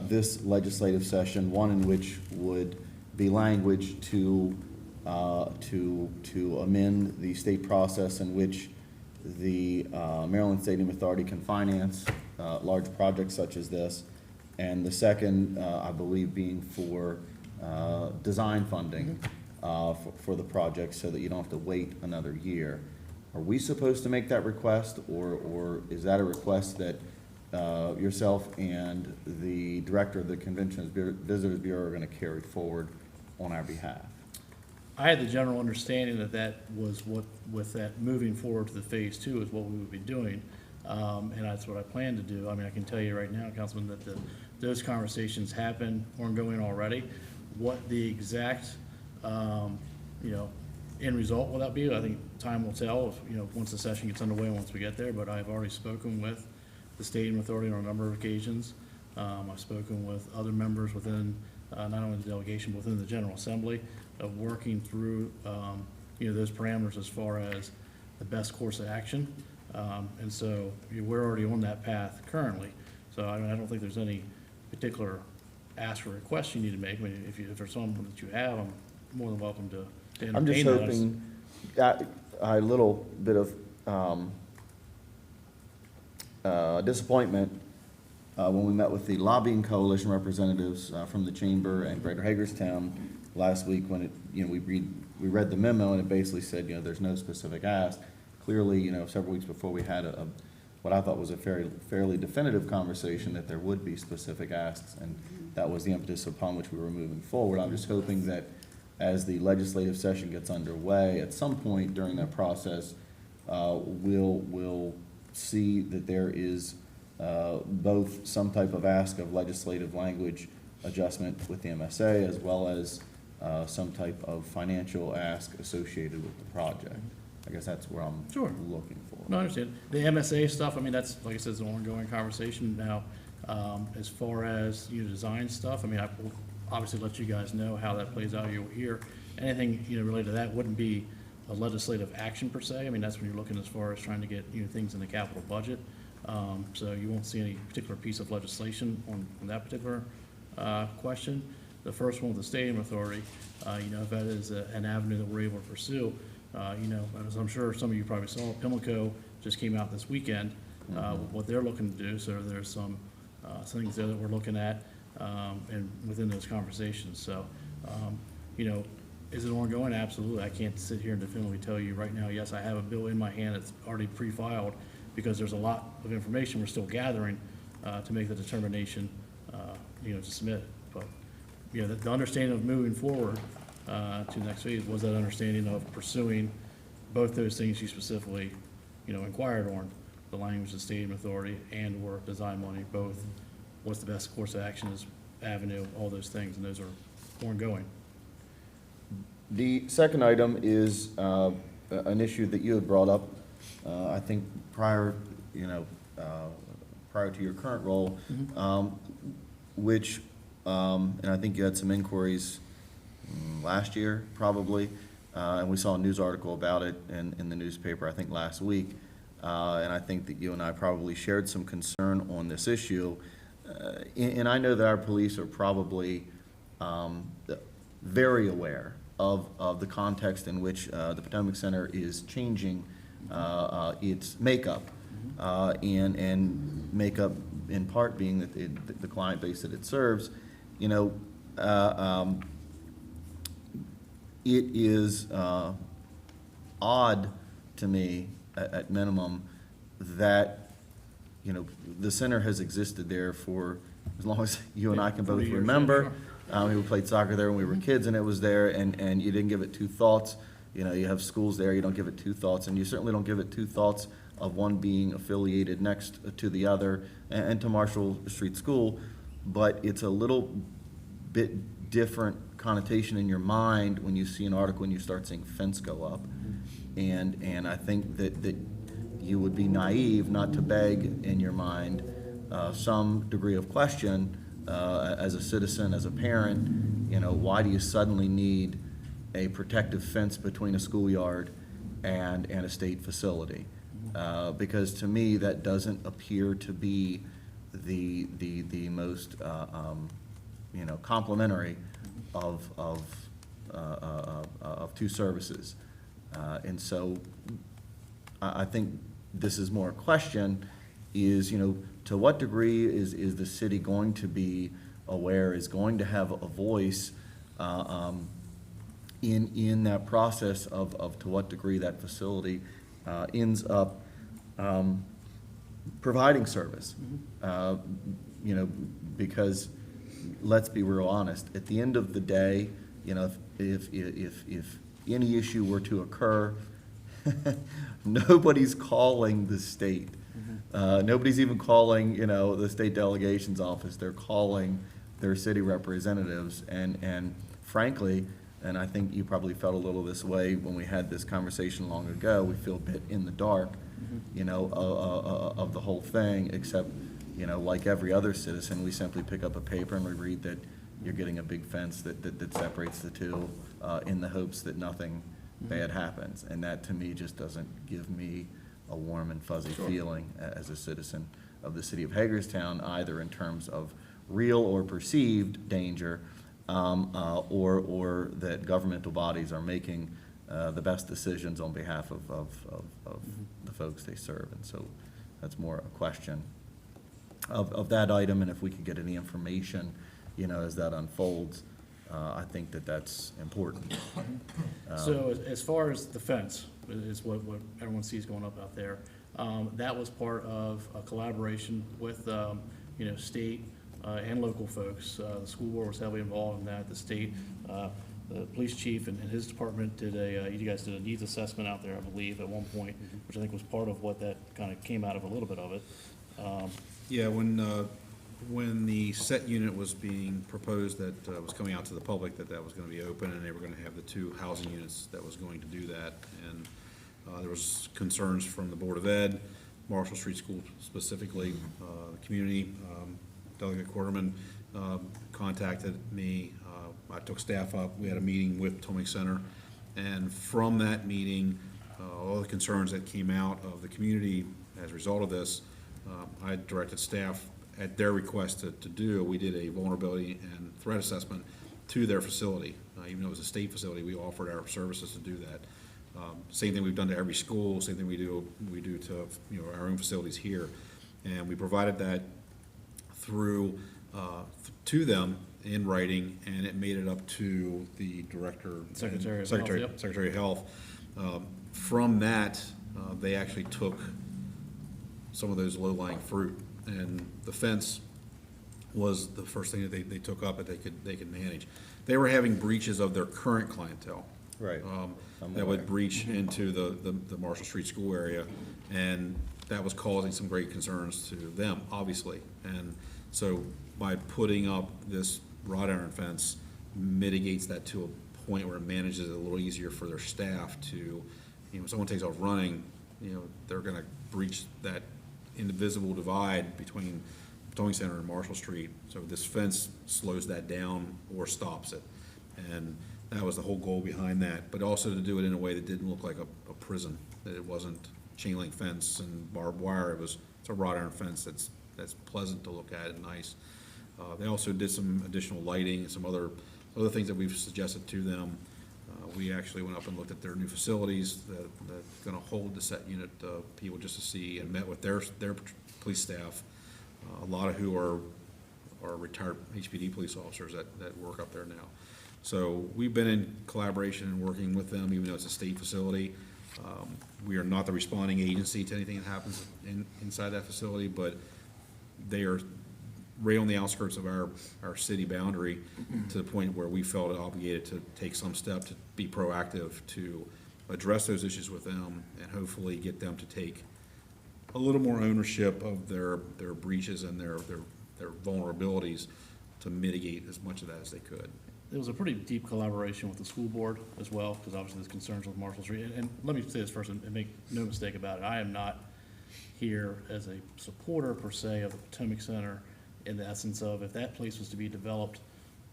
this legislative session, one in which would be language to amend the state process in which the Maryland Stadium Authority can finance large projects such as this, and the second, I believe, being for design funding for the project so that you don't have to wait another year. Are we supposed to make that request, or is that a request that yourself and the director of the Convention and Visitors Bureau are going to carry forward on our behalf? I had the general understanding that that was what, with that moving forward to the phase 2 is what we would be doing. And that's what I plan to do. I mean, I can tell you right now, Councilman, that those conversations have been ongoing already. What the exact, end result will that be, I think time will tell, once the session gets underway, once we get there. But I've already spoken with the Stadium Authority on a number of occasions. I've spoken with other members within, not only the delegation, but within the General Assembly, of working through, those parameters as far as the best course of action. And so we're already on that path currently. So I don't think there's any particular ask or request you need to make. I mean, if there's someone that you have, I'm more than welcome to entertain I'm just those. hoping, a little bit of disappointment when we met with the lobbying coalition representatives from the chamber and Greater Hagerstown last week, when we read the memo, and it basically said, there's no specific ask. Clearly, several weeks before, we had what I thought was a fairly definitive conversation that there would be specific asks, and that was the impetus upon which we were moving forward. I'm just hoping that as the legislative session gets underway, at some point during that process, we'll see that there is both some type of ask of legislative language adjustment with the MSA, as well as some type of financial ask associated with the project. I guess that's where I'm Sure. looking for. No, I understand. The MSA stuff, I mean, that's, like I said, it's an ongoing conversation now. As far as, design stuff, I mean, I will obviously let you guys know how that plays out here. Anything, related to that wouldn't be a legislative action per se. I mean, that's when you're looking as far as trying to get, things in the capital budget. So you won't see any particular piece of legislation on that particular question. The first one with the Stadium Authority, if that is an avenue that we're able to pursue, as I'm sure some of you probably saw, Pimlico just came out this weekend, what they're looking to do. So there's some things there that we're looking at, and within those conversations. So, is it ongoing? Absolutely. I can't sit here and definitively tell you right now, yes, I have a bill in my hand that's already pre-filed, because there's a lot of information we're still gathering to make the determination, to submit. But, the understanding of moving forward to the next phase was that understanding of pursuing both those things you specifically, inquired on, the language of the Stadium Authority and/or design money, both. What's the best course of action is avenue, all those things, and those are ongoing. The second item is an issue that you had brought up, I think prior to your current role, which, and I think you had some inquiries last year, probably, and we saw a news article about it in the newspaper, I think last week, and I think that you and I probably shared some concern on this issue. And I know that our police are probably very aware of the context in which the Potomac Center is changing its makeup, and makeup in part being that the client base that it serves, you know, it is odd to me, at minimum, that, you know, the center has existed there for as long as you and I can both 40 years, remember. yeah, We played soccer there when we were kids, and it was there, and you didn't give it two thoughts. You know, you have schools there, you don't give it two thoughts, and you certainly don't give it two thoughts of one being affiliated next to the other and to Marshall Street School, but it's a little bit different connotation in your mind when you see an article and you start seeing fence go up. And I think that you would be naive not to beg in your mind some degree of question as a citizen, as a parent, you know, why do you suddenly need a protective fence between a schoolyard and a state facility? Because to me, that doesn't appear to be the most, you know, complementary of two services. And so I think this is more a question is, you know, to what degree is the city going to be aware, is going to have a voice in that process of to what degree that facility ends up providing service? You know, because let's be real honest, at the end of the day, you know, if any issue were to occur, nobody's calling the state. Nobody's even calling, you know, the state delegation's office. They're calling their city representatives. And frankly, and I think you probably felt a little this way when we had this conversation long ago, we feel a bit in the dark, you know, of the whole thing, except, you know, like every other citizen, we simply pick up a paper and we read that you're getting a big fence that separates the two in the hopes that nothing bad happens. And that, to me, just doesn't give me a warm and fuzzy feeling as a citizen of the city of Hagerstown, either in terms of real or perceived danger, or that governmental bodies are making the best decisions on behalf of the folks they serve. And so that's more a question of that item, and if we could get any information, you know, as that unfolds, I think that's important. So as far as the fence, is what everyone sees going up out there, that was part of a collaboration with, you know, state and local folks. The school board was heavily involved in that, the state, the police chief and his department did you guys did a needs assessment out there, I believe, at one point, which I think was part of what that kind of came out of, a little bit of it. Yeah, when the set unit was being proposed, that was coming out to the public, that was gonna be open, and they were gonna have the two housing units that was going to do that. And there was concerns from the Board of Ed, Marshall Street School specifically, the community. Delegate Quarterman contacted me. I took staff up. We had a meeting with Potomac Center. And from that meeting, all the concerns that came out of the community as a result of this, I directed staff at their request to do. We did a vulnerability and threat assessment to their facility. Even though it was a state facility, we offered our services to do that. Same thing we've done to every school, same thing we do to, you know, our own facilities here. And we provided that through, to them in writing, and it made it up to the director. Secretary of Health, yep. Secretary of Health. From that, they actually took some of those low-lying fruit, and the fence was the first thing that they took up that they could manage. They were having breaches of their current clientele. Right. That would breach into the Marshall Street School area, and that was causing some great concerns to them, obviously. And so by putting up this wrought iron fence mitigates that to a point where it manages it a little easier for their staff to, you know, if someone takes off running, you know, they're gonna breach that invisible divide between Potomac Center and Marshall Street. So this fence slows that down or stops it. And that was the whole goal behind that, but also to do it in a way that didn't look like a prison, that it wasn't, chain link fence and barbed wire. It's a wrought iron fence that's pleasant to look at and nice. They also did some additional lighting and some other things that we've suggested to them. We actually went up and looked at their new facilities that's gonna hold the set unit, people just to see, and met with their police staff, a lot of who are retired HPD police officers that work up there now. So we've been in collaboration and working with them, even though it's a state facility. We are not the responding agency to anything that happens inside that facility, but they are right on the outskirts of our city boundary, to the point where we felt obligated to take some step to be proactive to address those issues with them and hopefully get them to take a little more ownership of their breaches and their vulnerabilities to mitigate as much of that as they could. There was a pretty deep collaboration with the school board as well, because obviously there's concerns with Marshall Street. And let me say this first, and make no mistake about it, I am not here as a supporter per se of the Potomac Center, in the essence of, if that place was to be developed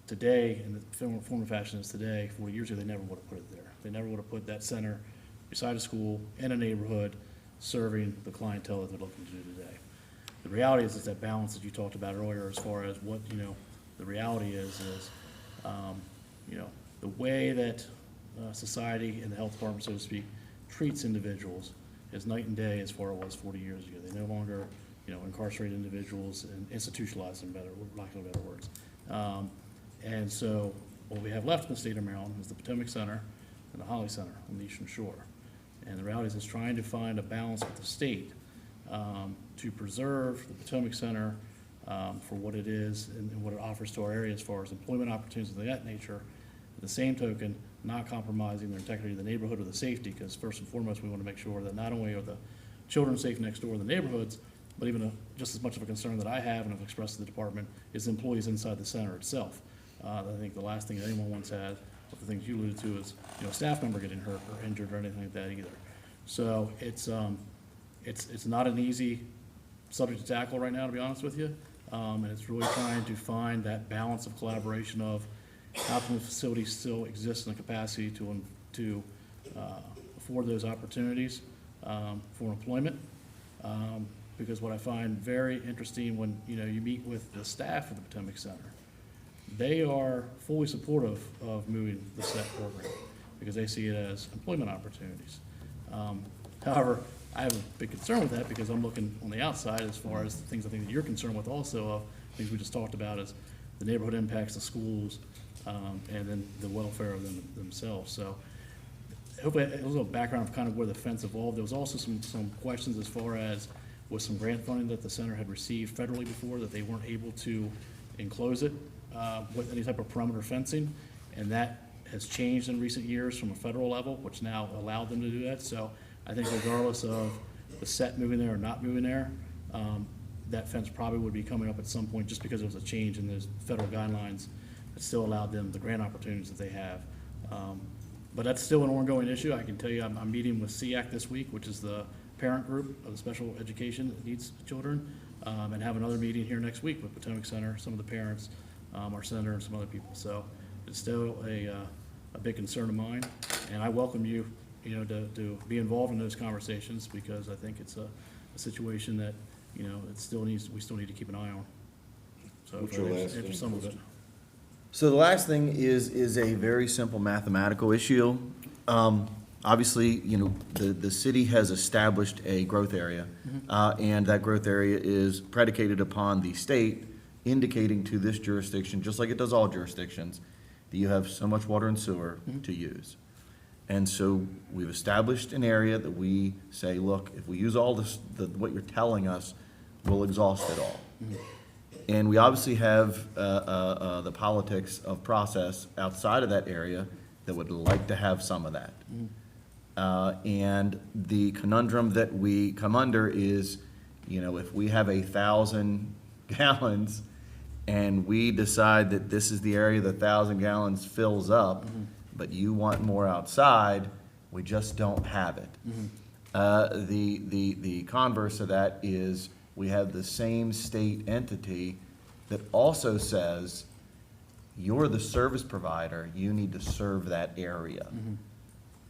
today, in the form and fashion is today, 40 years ago, they never would have put it there. They never would have put that center beside a school, in a neighborhood, serving the clientele that they're looking to do today. The reality is that balance that you talked about earlier, as far as what, the reality is, the way that society and the health department, so to speak, treats individuals is night and day as far as it was 40 years ago. They no longer incarcerate individuals and institutionalize them, lack of better words. And so what we have left in the state of Maryland is the Potomac Center and the Holly Center on the Eastern Shore. And the reality is it's trying to find a balance with the state to preserve the Potomac Center for what it is and what it offers to our area as far as employment opportunities of that nature. At the same token, not compromising the integrity of the neighborhood or the safety, because first and foremost, we want to make sure that not only are the children safe next door in the neighborhoods, but even just as much of a concern that I have and have expressed to the department is employees inside the center itself. I think the last thing that anyone wants to have, with the things you alluded to, is a staff member getting hurt or injured or anything like that either. So it's not an easy subject to tackle right now, to be honest with you. And it's really trying to find that balance of collaboration of how can the facility still exist in the capacity to afford those opportunities for employment. Because what I find very interesting when you meet with the staff of the Potomac Center, they are fully supportive of moving the SET program because they see it as employment opportunities. However, I have a big concern with that because I'm looking on the outside as far as the things I think that you're concerned with also, of things we just talked about, as the neighborhood impacts the schools, and then the welfare of themselves. So hopefully a little background of kind of where the fence evolved. There was also some questions as far as with some grant funding that the center had received federally before, that they weren't able to enclose it with any type of perimeter fencing, and that has changed in recent years from a federal level, which now allowed them to do that. So I think regardless of the set moving there or not moving there, that fence probably would be coming up at some point, just because there was a change in those federal guidelines that still allowed them the grant opportunities that they have. But that's still an ongoing issue. I can tell you, I'm meeting with SEAC this week, which is the parent group of the special education that needs children, and have another meeting here next week with Potomac Center, some of the parents, our senator, and some other people. So it's still a big concern of mine, and I welcome you, to be involved in those conversations, because I think it's a situation that, we still need to keep an eye on. So What's your last answer some of it. So the last thing is a very simple mathematical issue. Obviously, the city has established a growth area, and that growth area is predicated upon the state indicating to this jurisdiction, just like it does all jurisdictions, that you have so much water and sewer to use. And so we've established an area that we say, look, if we use all this, what you're telling us, we'll exhaust it all. And we obviously have the politics of process outside of that area that would like to have some of that. And the conundrum that we come under is, if we have 1,000 gallons and we decide that this is the area that 1,000 gallons fills up, but you want more outside, we just don't have it. The converse of that is we have the same state entity that also says, you're the service provider, you need to serve that area.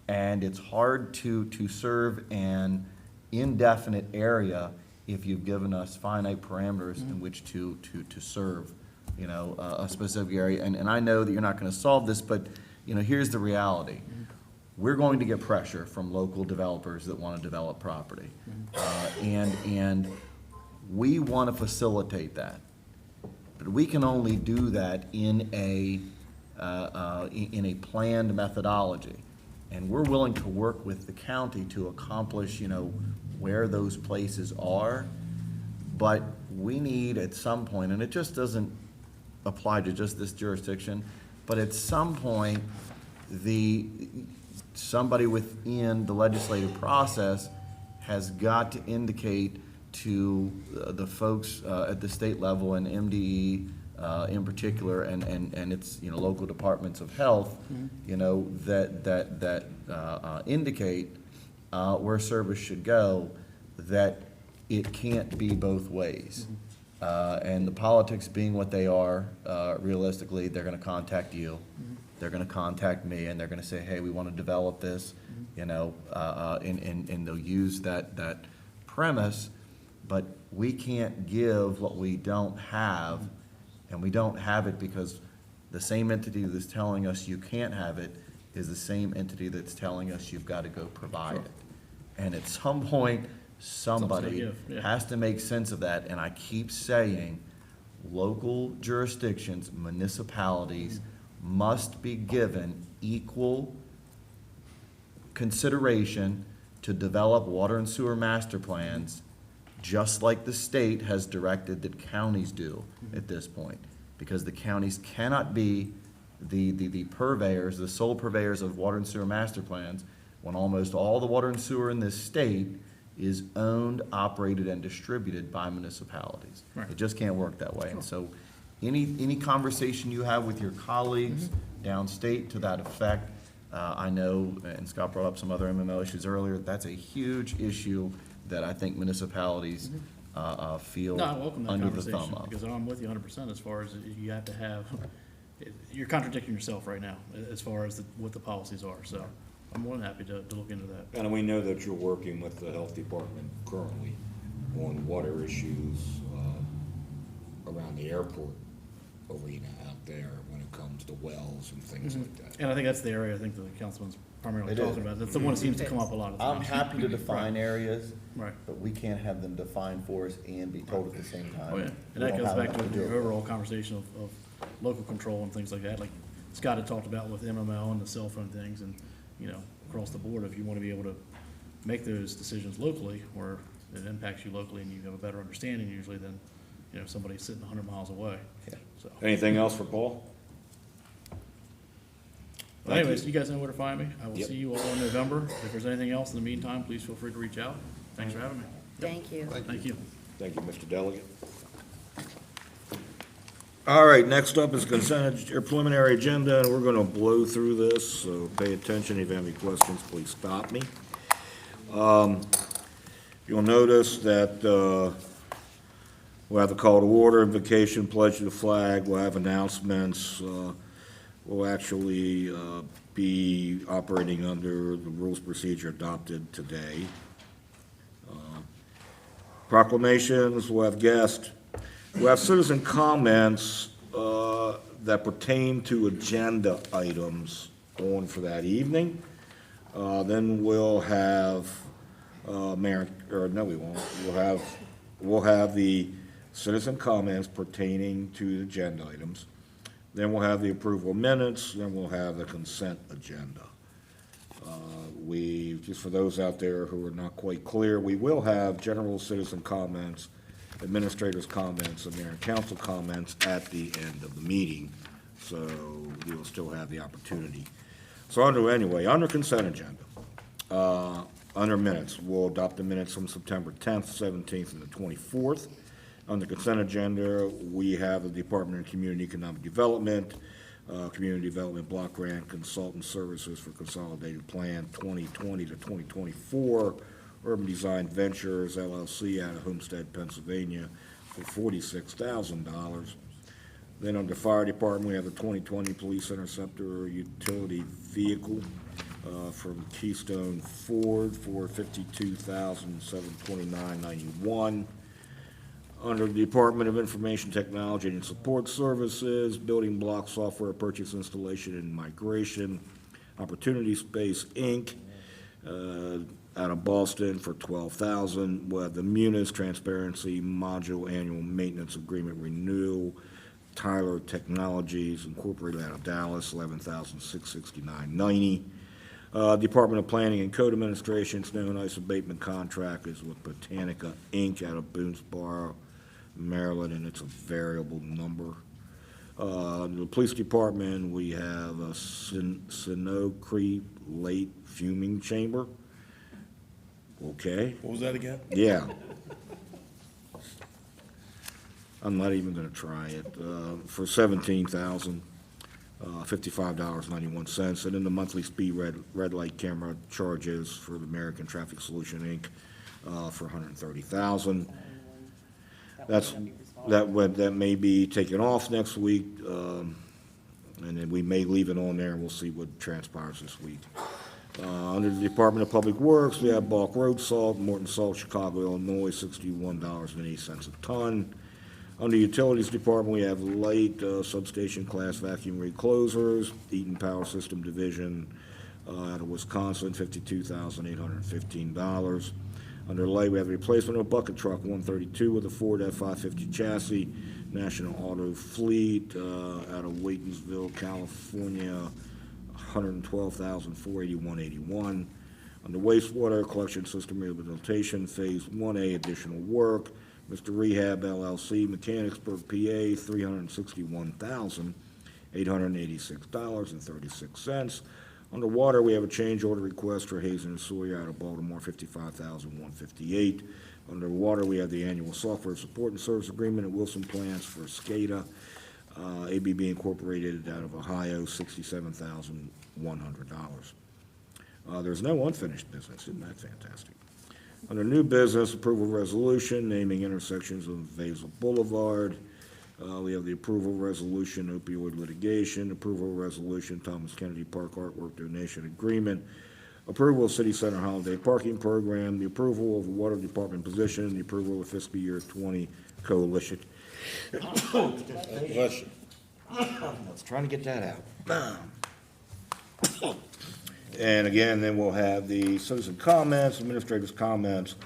And it's hard to serve and indefinite area if you've given us finite parameters in which to serve, you know, a specific area. And I know that you're not gonna solve this, but, you know, here's the reality. We're going to get pressure from local developers that wanna develop property. And we wanna facilitate that. But we can only do that in a planned methodology. And we're willing to work with the county to accomplish, you know, where those places are. But we need at some point, and it just doesn't apply to just this jurisdiction, but at some point, somebody within the legislative process has got to indicate to the folks at the state level and MDE in particular, and its, you know, local departments of health, you know, that indicate where service should go, that it can't be both ways. And the politics being what they are, realistically, they're gonna contact you, they're gonna contact me, and they're gonna say, hey, we wanna develop this, you know, and they'll use that premise, but we can't give what we don't have, and we don't have it because the same entity that's telling us you can't have it is the same entity that's telling us you've gotta go provide it. And at some point, somebody give, yeah. has to make sense of that, and I keep saying, local jurisdictions, municipalities must be given equal consideration to develop water and sewer master plans, just like the state has directed that counties do at this point. Because the counties cannot be the purveyors, the sole purveyors of water and sewer master plans, when almost all the water and sewer in this state is owned, operated, and distributed by municipalities. Right. It just can't work that way. And so, any conversation you have with your colleagues downstate to that effect, I know, and Scott brought up some other MML issues earlier, that's a huge issue that I think municipalities feel No, I welcome that under the conversation, thumb of. because I'm with you 100% as far as you have to have, you're contradicting yourself right now, as far as what the policies are, so I'm more than happy to look into that. And we know that you're working with the health department currently on water issues around the airport arena out there when it comes to wells and things like that. And I think that's the area I think the councilman's primarily It is. talking about. That's the one that seems to come up a lot of I'm times. happy to define areas, Right. but we can't have them defined for us and be told at the same time. Oh, yeah. we And that don't goes have back enough to do your it. overall conversation of local control and things like that. Like Scott had talked about with MML and the cell phone things and, you know, across the board, if you want to be able to make those decisions locally where it impacts you locally and you have a better understanding usually than, you know, somebody sitting 100 miles away. Yeah. So, Anything else for Paul? but anyways, you guys know where to find me. I will Yep. see you all in November. If there's anything else in the meantime, please feel free to reach out. Thanks for having me. Thank you. Thank you. Thank you, Mr. Delegate. All right, next up is preliminary agenda, and we're gonna blow through this, so pay attention. If you have any questions, please stop me. You'll notice that, we'll have the call to order, invocation, pledge to the flag, we'll have announcements. We'll actually, be operating under the rules procedure adopted today. Proclamations, we'll have guests. We have citizen comments that pertain to agenda items on for that evening. Then we'll have mayor, or no, we won't. We'll have the citizen comments pertaining to the agenda items. Then we'll have the approval of minutes, then we'll have the consent agenda. Just for those out there who are not quite clear, we will have general citizen comments, administrators' comments, and mayor and council comments at the end of the meeting, so you'll still have the opportunity. So under consent agenda, under minutes, we'll adopt the minutes from September 10th, 17th, and the 24th. On the consent agenda, we have the Department of Community Economic Development, Community Development Block Grant Consultant Services for Consolidated Plan 2020 to 2024, Urban Design Ventures LLC out of Homestead, Pennsylvania, for $46,000. Then under Fire Department, we have the 2020 Police Interceptor Utility Vehicle from Keystone Ford for $52,729.91. Under the Department of Information Technology and Support Services, Building Block Software Purchase, Installation, and Migration, Opportunity Space, Inc., out of Boston for $12,000. We have the Munis Transparency Module Annual Maintenance Agreement Renewal, Tyler Technologies Incorporated out of Dallas, $11,669.90. Department of Planning and Code Administration, Snow and Ice Abatement Contract is with Botanica, Inc., out of Boonesboro, Maryland, and it's a variable number. The Police Department, we have a Sinocrete Late Fuming Chamber. Okay, What was that again? yeah. I'm not even gonna try it, for $17,055.91. And then the monthly speed red light camera charges for the American Traffic Solution, Inc., for $130,000. That may be taken off next week, and then we may leave it on there, and we'll see what transpires this week. Under the Department of Public Works, we have Balk Road Salt, Morton Salt, Chicago, Illinois, $61.80 a ton. Under Utilities Department, we have light substation class vacuum reclosers, Eaton Power System Division out of Wisconsin, $52,815. Under light, we have a replacement of a bucket truck 132 with a Ford F-550 chassis, National Auto Fleet out of Waitensville, California, $112,481.81. Under wastewater collection system rehabilitation, Phase 1A additional work, Mr. Rehab LLC, Mechanicsburg, PA, $361,886.36. Underwater, we have a change order request for Hazen and Sawyer out of Baltimore, $55,158. Underwater, we have the annual software support and service agreement at Wilson Plants for SCADA, ABB Incorporated out of Ohio, $67,100. There's no unfinished business, isn't that fantastic? Under new business, approval resolution naming intersections of Vazel Boulevard. We have the approval resolution, opioid litigation, approval resolution, Thomas Kennedy Park artwork donation agreement, approval of City Center holiday parking program, the approval of the Water Department position, the approval of fiscal year 20 coalition. Bless you. Let's try to get that out. And again, then we'll have the citizen comments, administrators' comments,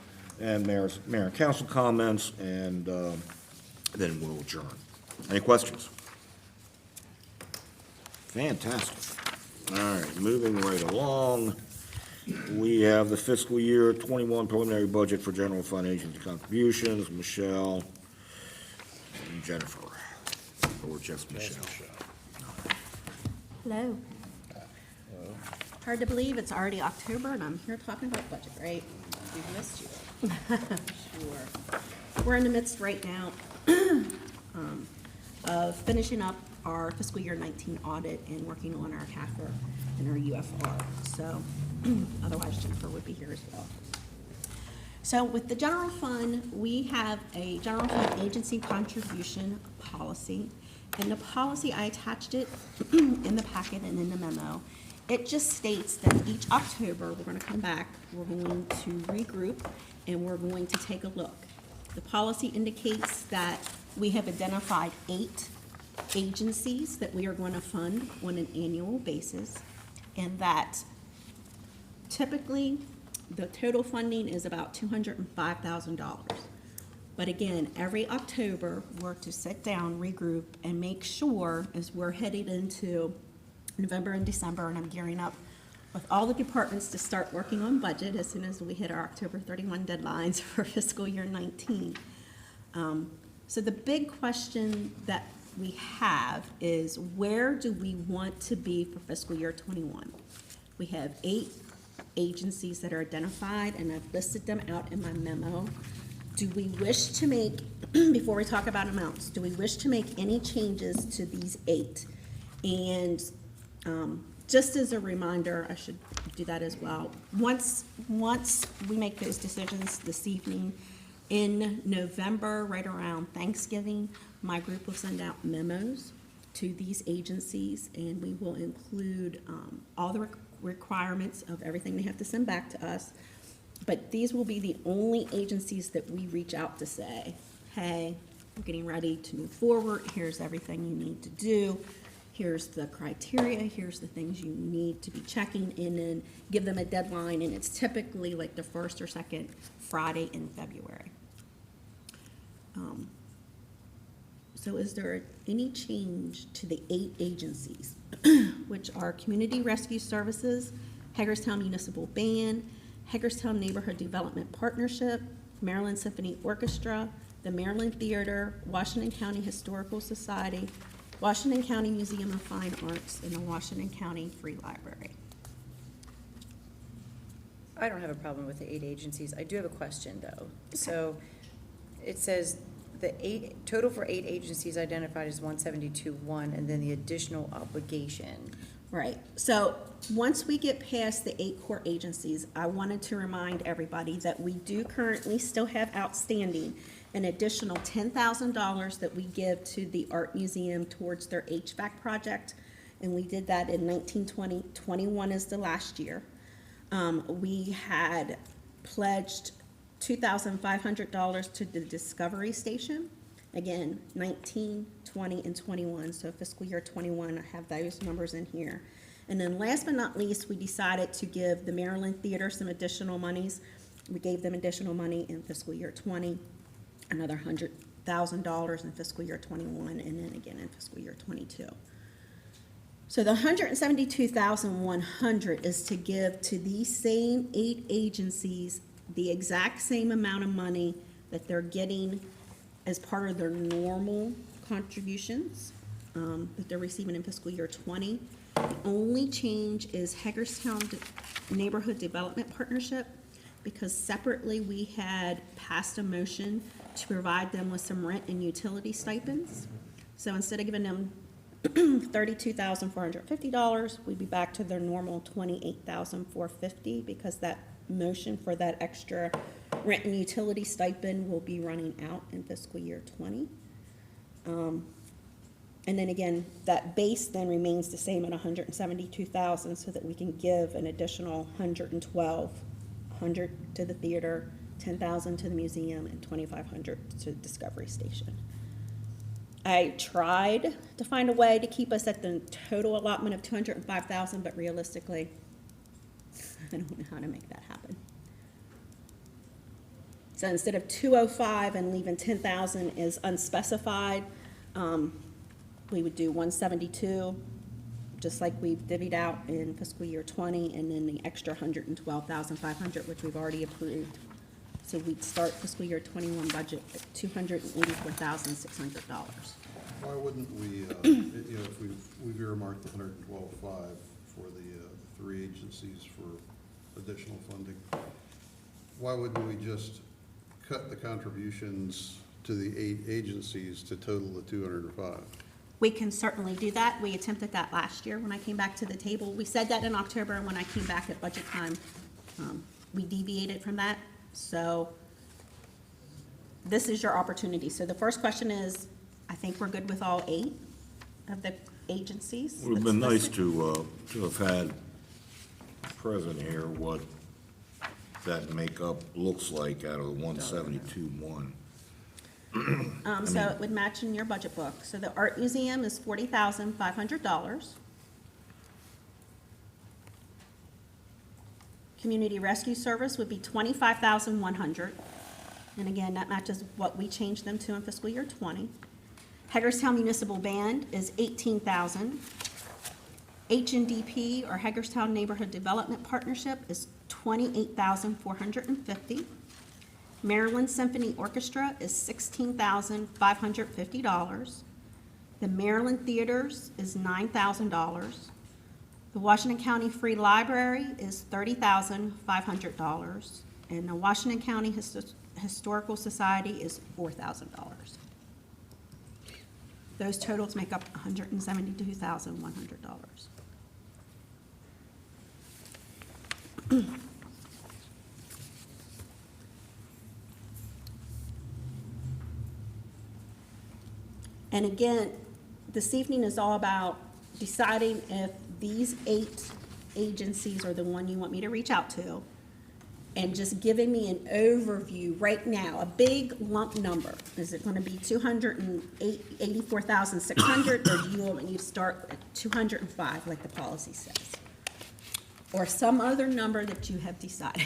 and mayor and council comments, and then we'll adjourn. Any questions? Fantastic. All right, moving right along. We have the fiscal year 21 preliminary budget for general fund agency contributions. Michelle and Jennifer, or just Michelle. Hello. Hard to believe it's already October and I'm here talking about budget, right? We've missed you. Sure. We're in the midst right now of finishing up our fiscal year 19 audit and working on our CAFR and our UFR. So otherwise Jennifer would be here as well. So with the general fund, we have a general fund agency contribution policy. And the policy, I attached it in the packet and in the memo. It just states that each October, we're going to come back, we're going to regroup, and we're going to take a look. The policy indicates that we have identified 8 agencies that we are going to fund on an annual basis, and that typically the total funding is about $205,000. But again, every October, we're to sit down, regroup, and make sure as we're headed into November and December, and I'm gearing up with all the departments to start working on budget as soon as we hit our October 31 deadlines for fiscal year 19. So the big question that we have is, where do we want to be for fiscal year 21? We have 8 agencies that are identified, and I've listed them out in my memo. Do we wish to make, before we talk about amounts, do we wish to make any changes to these 8? And just as a reminder, I should do that as well. Once we make those decisions this evening, in November, right around Thanksgiving, my group will send out memos to these agencies, and we will include all the requirements of everything they have to send back to us. But these will be the only agencies that we reach out to say, hey, we're getting ready to move forward, here's everything you need to do, here's the criteria, here's the things you need to be checking, and then give them a deadline, and it's typically like the first or second Friday in February. So is there any change to the 8 agencies, which are Community Rescue Services, Hagerstown Municipal Band, Hagerstown Neighborhood Development Partnership, Maryland Symphony Orchestra, the Maryland Theater, Washington County Historical Society, Washington County Museum of Fine Arts, and the Washington County Free Library? I don't have a problem with the 8 agencies. I do have a question, though. So it says the total for 8 agencies identified is 172.1, and then the additional obligation. Right, so once we get past the 8 core agencies, I wanted to remind everybody that we do currently still have outstanding an additional $10,000 that we give to the Art Museum towards their HVAC project, and we did that in 1920. 21 is the last year. We had pledged $2,500 to the Discovery Station. Again, 19, 20, and 21, so fiscal year 21, I have those numbers in here. And then last but not least, we decided to give the Maryland Theater some additional monies. We gave them additional money in fiscal year 20, another $100,000 in fiscal year 21, and then again in fiscal year 22. So the $172,100 is to give to these same 8 agencies the exact same amount of money that they're getting as part of their normal contributions that they're receiving in fiscal year 20. The only change is Hagerstown Neighborhood Development Partnership, because separately we had passed a motion to provide them with some rent and utility stipends. So instead of giving them $32,450, we'd be back to their normal $28,450, because that motion for that extra rent and utility stipend will be running out in fiscal year 20. And then again, that base then remains the same at $172,000, so that we can give an additional $112,000 to the theater, $10,000 to the museum, and $2,500 to Discovery Station. I tried to find a way to keep us at the total allotment of $205,000, but realistically, I don't know how to make that happen. So instead of 205 and leaving 10,000 as unspecified, we would do 172, just like we've divvied out in fiscal year 20, and then the extra 112,500, which we've already approved. So we'd start fiscal year 21 budget at $284,600. Why wouldn't we, if we've earmarked the 112.5 for the 3 agencies for additional funding, why wouldn't we just cut the contributions to the 8 agencies to total the 205? We can certainly do that. We attempted that last year when I came back to the table. We said that in October, and when I came back at budget time, we deviated from that. So this is your opportunity. So the first question is, I think we're good with all 8 of the agencies. It would have been that's nice listed. to have had present here what that makeup looks like out of the 172.1. So it would match in your budget book. So the Art Museum is $40,500. Community Rescue Service would be $25,100. And again, that matches what we changed them to in fiscal year 20. Hagerstown Municipal Band is $18,000. H&DP, or Hagerstown Neighborhood Development Partnership, is $28,450. Maryland Symphony Orchestra is $16,550. The Maryland Theaters is $9,000. The Washington County Free Library is $30,500. And the Washington County Historical Society is $4,000. Those totals make up $172,100. And again, this evening is all about deciding if these 8 agencies are the one you want me to reach out to, and just giving me an overview right now, a big lump number. Is it gonna be 284,600, or do you want me to start at 205, like the policy says? Or some other number that you have decided?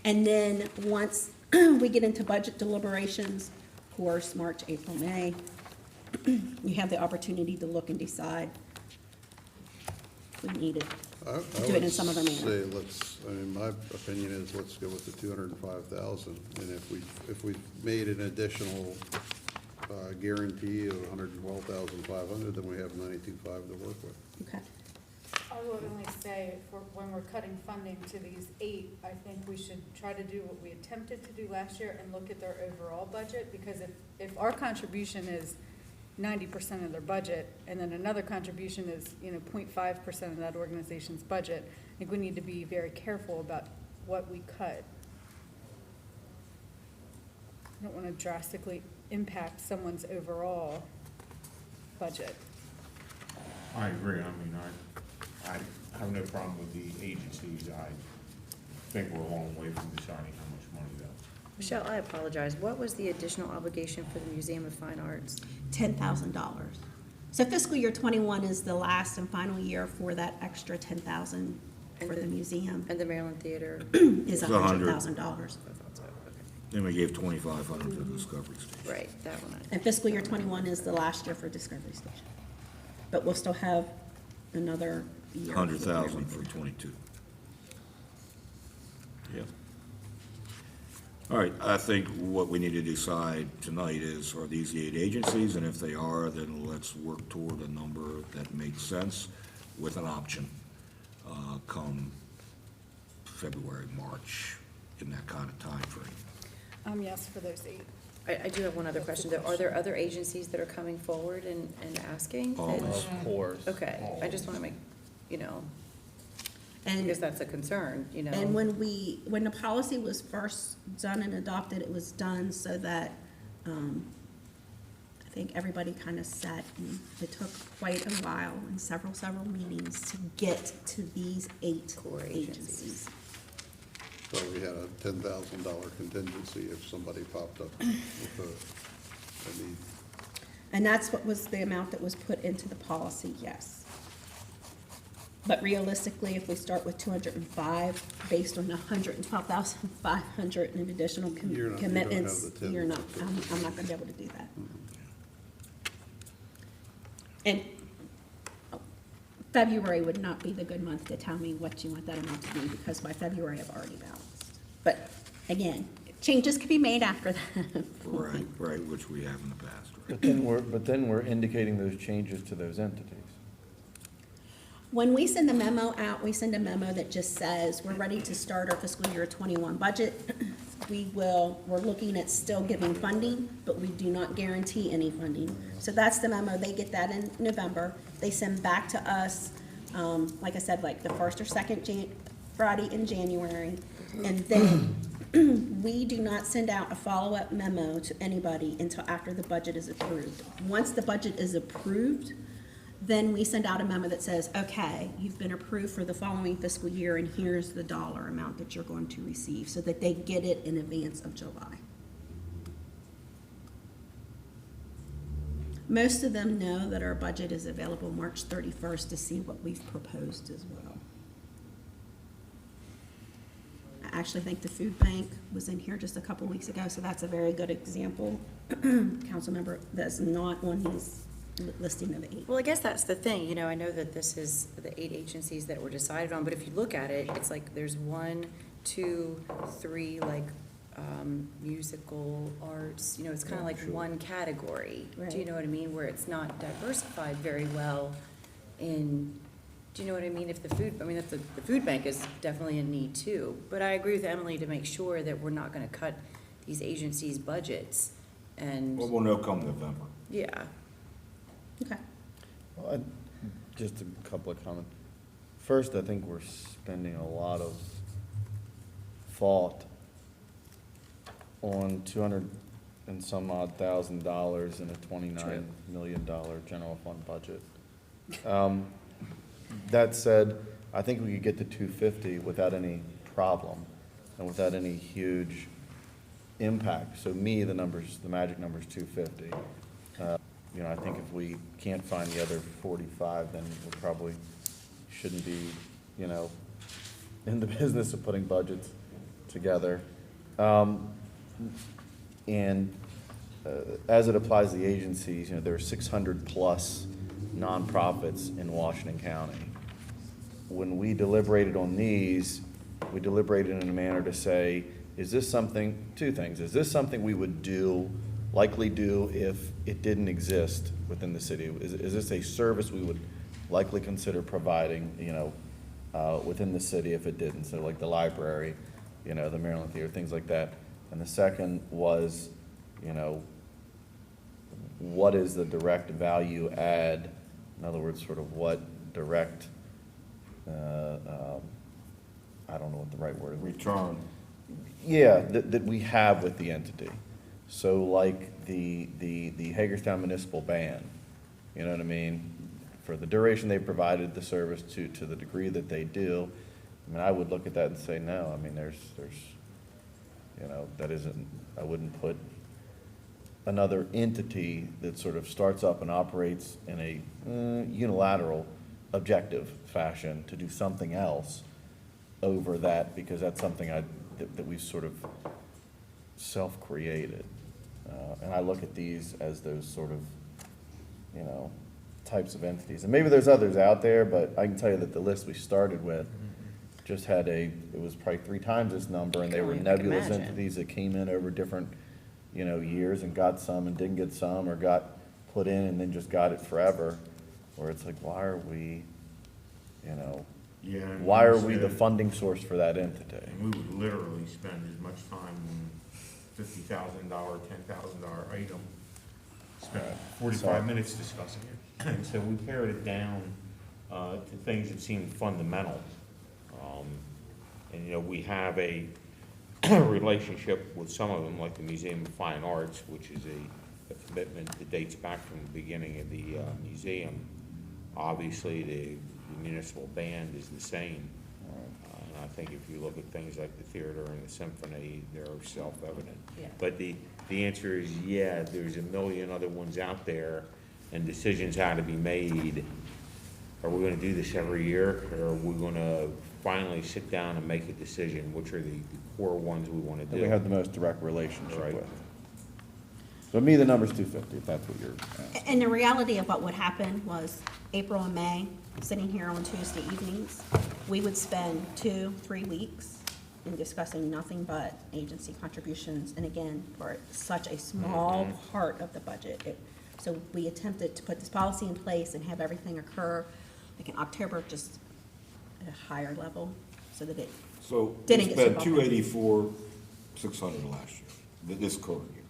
And then, once we get into budget deliberations, of course, March, April, May, you have the opportunity to look and decide if we need it. I Do it in would some other manner. say my opinion is let's go with the 205,000. And if we made an additional guarantee of 112,500, then we have 92.5 to work with. Okay. I would only say, when we're cutting funding to these 8, I think we should try to do what we attempted to do last year and look at their overall budget, because if our contribution is 90% of their budget, and then another contribution is, 0.5% of that organization's budget, I think we need to be very careful about what we cut. I don't want to drastically impact someone's overall budget. I agree. I mean, I have no problem with the agencies. I think we're a long way from deciding how much money though. Michelle, I apologize. What was the additional obligation for the Museum of Fine Arts? $10,000. So fiscal year ·21 is the last and final year for that extra $10,000 for the museum, And the Maryland Theater? is It's $100,000. $100,000. I thought so, okay. Then we gave 2,500 to the Discovery Station. Right, that one. And fiscal year '21 is the last year for Discovery Station. But we'll still have another year. 100,000 for 22. Yep. All right, I think what we need to decide tonight is, are these the 8 agencies? And if they are, then let's work toward a number that makes sense with an option come February, March, in that kind of time frame. Yes, for those 8. I do have one other question, though. Are there other agencies that are coming forward and asking? Always. Of course. Okay, I just want to make, And, because that's a concern, and when the policy was first done and adopted, it was done so that, I think everybody kind of sat, and it took quite a while and several meetings to get to these 8 Core agencies. So we had a $10,000 contingency if somebody popped up with a need. And that's what was the amount that was put into the policy, yes. But realistically, if we start with 205, based on 112,500 in additional You're not- you don't have commitments, the 10. you're not, I'm not gonna be able to do that. And February would not be the good month to tell me what you want that amount to be, because by February I've already balanced. But again, changes could be made after that. Right, which we have in the past, right? But then we're indicating those changes to those entities. When we send the memo out, we send a memo that just says, we're ready to start our fiscal year '21 budget. We're looking at still giving funding, but we do not guarantee any funding. So that's the memo. They get that in November. They send back to us, like I said, like the first or second Friday in January. And then we do not send out a follow-up memo to anybody until after the budget is approved. Once the budget is approved, then we send out a memo that says, okay, you've been approved for the following fiscal year, and here's the dollar amount that you're going to receive, so that they get it in advance of July. Most of them know that our budget is available March 31st to see what we've proposed as well. I actually think the food bank was in here just a couple weeks ago, so that's a very good example. Council member that's not on his listing of 8. Well, I guess that's the thing, I know that this is the 8 agencies that were decided on, but if you look at it, it's like there's 1, 2, 3, like, musical arts, it's kind of like one category. Do you Right. know what I mean? Where it's not diversified very well in, do you know what I mean? If the food bank is definitely in need too. But I agree with Emily to make sure that we're not gonna cut these agencies' budgets and, Well, we'll know come November. yeah. Okay. Well, just a couple of comments. First, I think we're spending a lot of thought on $200 and some odd $1,000 in a $29 million general fund budget. That said, I think we could get to 250 without any problem and without any huge impact. So me, the magic number's 250. You know, I think if we can't find the other 45, then we probably shouldn't be, you know, in the business of putting budgets together. And as it applies to the agencies, you know, there are 600-plus nonprofits in Washington County. When we deliberated on these, we deliberated in a manner to say, is this something, two things, is this something we would likely do if it didn't exist within the city? Is this a service we would likely consider providing, you know, within the city if it didn't? So like the library, you know, the Maryland Theater, things like that. And the second was, you know, what is the direct value add? In other words, sort of what direct, I don't know what the right word is. Return. Yeah, that we have with the entity. So like the Hagerstown Municipal Band, you know what I mean? For the duration they provided the service to the degree that they do, I mean, I would look at that and say, no, I mean, there's, you know, that isn't, I wouldn't put another entity that sort of starts up and operates in a unilateral, objective fashion to do something else over that, because that's something that we've sort of self-created. And I look at these as those sort of, you know, types of entities. And maybe there's others out there, but I can tell you that the list we started with just had it was probably 3 times this number, and they were I can nebulous imagine. entities that came in over different, you know, years and got some and didn't get some, or got put in and then just got it forever, where it's like, why are we, you know, Yeah. and why are we we the said- funding source for that entity? And we would literally spend as much time on $50,000, $10,000 item, spend 45 minutes discussing it. And so we pared it down to things that seemed fundamental. And, you know, we have a relationship with some of them, like the Museum of Fine Arts, which is a commitment that dates back from the beginning of the museum. Obviously, the municipal band is the same. And I think if you look at things like the theater and the symphony, they're self-evident. Yeah. But the answer is, yeah, there's a million other ones out there, and decisions have to be made. Are we gonna do this every year, or are we gonna finally sit down and make a decision, which are the core ones we wanna That do? we have the most direct relationship Right. with. So me, the number's 250, if that's what you're asking. And the reality of what would happen was April and May, sitting here on Tuesday evenings, we would spend 2-3 weeks in discussing nothing but agency contributions. And again, for such a small part of the budget. So we attempted to put this policy in place and have everything occur like in October, just at a higher level, so that it, So we Didn't get spent so 284,600 last year, this current year.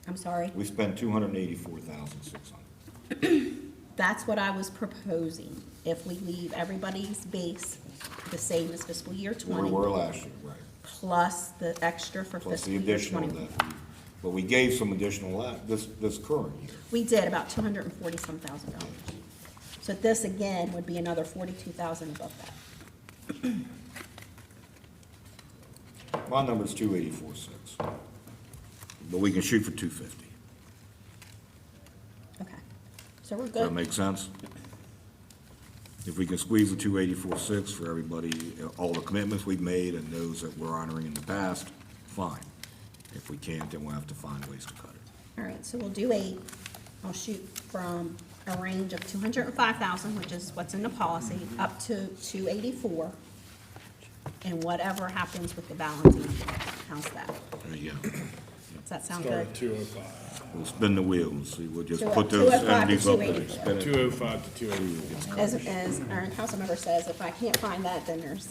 I'm sorry, We spent 284,600. that's what I was proposing. If we leave everybody's base the same as fiscal year We 20. were last year, right? Plus the extra for Plus fiscal the year additional 21. that but we gave some additional this current year. We did about $240-some thousand. So this again would be another 42,000 above that. My number's 284,600. But we can shoot for 250. Okay, so we're Does that good. make sense? If we can squeeze the 284,600 for everybody, all the commitments we've made and those that we're honoring in the past, fine. If we can't, then we'll have to find ways to cut it. All right, so we'll do I'll shoot from a range of 205,000, which is what's in the policy, up to 284. And whatever happens with the balancing, how's that? There you go. Does that sound good? We'll spin the wheel and see, we'll just Two- put those 205 to entities up there. 284. spin it. 205 to 280. As our council member says, if I can't find that, then there's,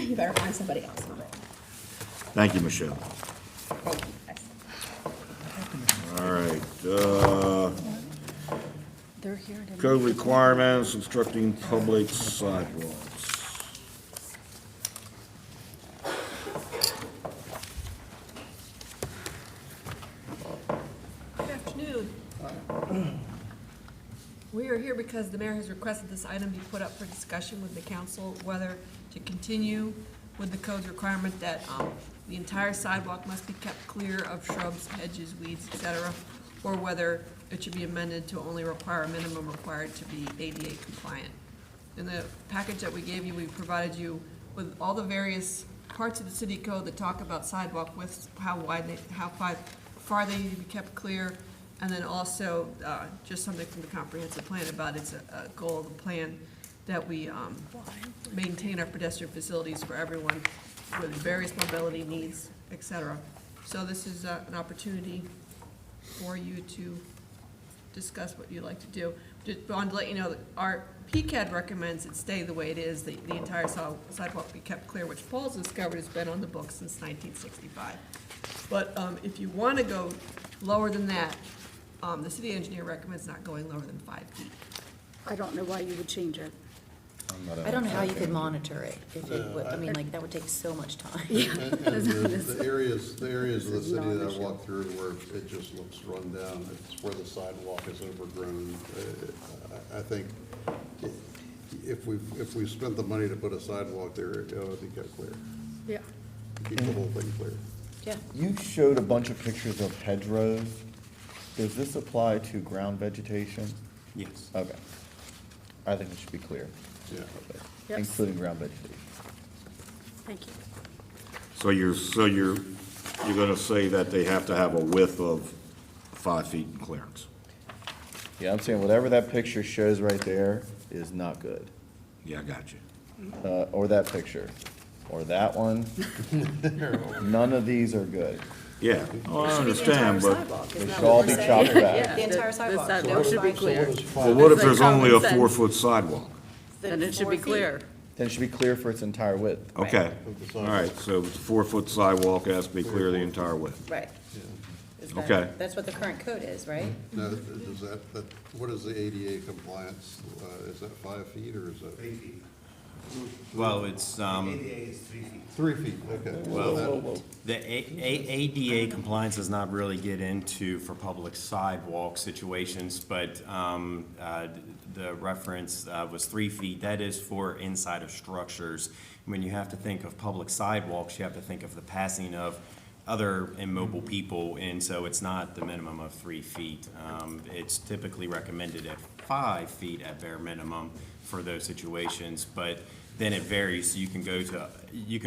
you better find somebody else. Thank you, Michelle. Thank you, guys. All right, They're here to. code requirements, obstructing public sidewalks. Good afternoon. We are here because the mayor has requested this item be put up for discussion with the council, whether to continue with the code's requirement that the entire sidewalk must be kept clear of shrubs, hedges, weeds, et cetera, or whether it should be amended to only require a minimum required to be ADA compliant. In the package that we gave you, we provided you with all the various parts of the city code that talk about sidewalk widths, how far they need to be kept clear, and then also just something from the comprehensive plan about it's a goal of the plan that we maintain our pedestrian facilities for everyone with various mobility needs, et cetera. So this is an opportunity for you to discuss what you'd like to do. Just wanted to let you know that our PCAD recommends it stay the way it is, the entire sidewalk be kept clear, which Paul's discovered has been on the books since 1965. But if you want to go lower than that, the city engineer recommends not going lower than 5 feet. I don't know why you would change it. I don't know how you could monitor it, if it would, I mean, like, that would take so much time. And the areas of the city that I walk through where it just looks run down, it's where the sidewalk is overgrown. I think if we spent the money to put a sidewalk there, it would be kept clear. Yeah. Keep the whole thing clear. Yeah. You showed a bunch of pictures of hedgerows. Does this apply to ground vegetation? Yes. Okay. I think it should be clear, Yeah. Yes. including ground vegetation. Thank you. So you're gonna say that they have to have a width of 5 feet in clearance? Yeah, I'm saying whatever that picture shows right there is not good. Yeah, I got you. Or that picture, or that one. None of these are good. Yeah, oh, I understand, but, They should all be chopped back. The entire sidewalk. sidewalk should be clear. well, what if That's there's like only a common sense. 4-foot sidewalk? Then it should be 4 feet. clear. Then it should be clear for its entire width. Okay, all right, so it's a 4-foot sidewalk, it has to be clear the entire width. Right. Is that- Okay. That's what the current code is, right? Now, does what is the ADA compliance? Is that 5 feet or is that? 3 feet. Well, it's, ADA is 3 feet. 3 feet, okay. Well, the ADA compliance does not really get into for public sidewalk situations, but the reference was 3 feet. That is for inside of structures. When you have to think of public sidewalks, you have to think of the passing of other immobile people, and so it's not the minimum of 3 feet. It's typically recommended at 5 feet at bare minimum for those situations, but then it varies. You can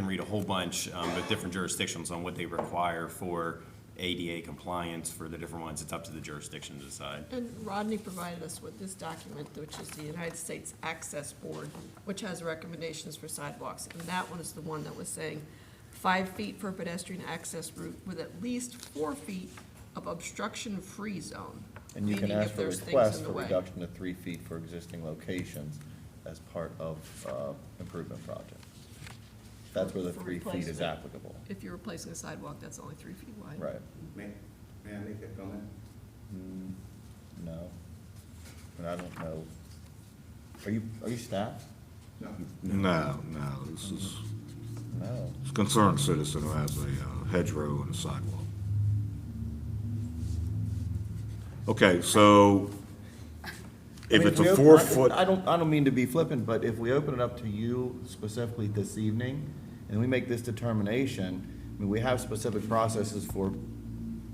read a whole bunch of different jurisdictions on what they require for ADA compliance for the different ones. It's up to the jurisdiction to decide. And Rodney provided us with this document, which is the United States Access Board, which has recommendations for sidewalks. And that one is the one that was saying 5 feet for pedestrian access route with at least 4 feet of obstruction-free zone. And you can meaning ask if for there's things requests in the for way. reduction to 3 feet for existing locations as part of improvement projects. That's where the For 3 feet is replacement. applicable. If you're replacing a sidewalk, that's only 3 feet wide. Right. May I make a comment? No. And I don't know. Are you staff? No, this is, No. it's a concerned citizen who has a hedgerow and a sidewalk. Okay, so if I mean, it's we a open- 4-foot. I don't mean to be flippant, but if we open it up to you specifically this evening, and we make this determination, I mean, we have specific processes for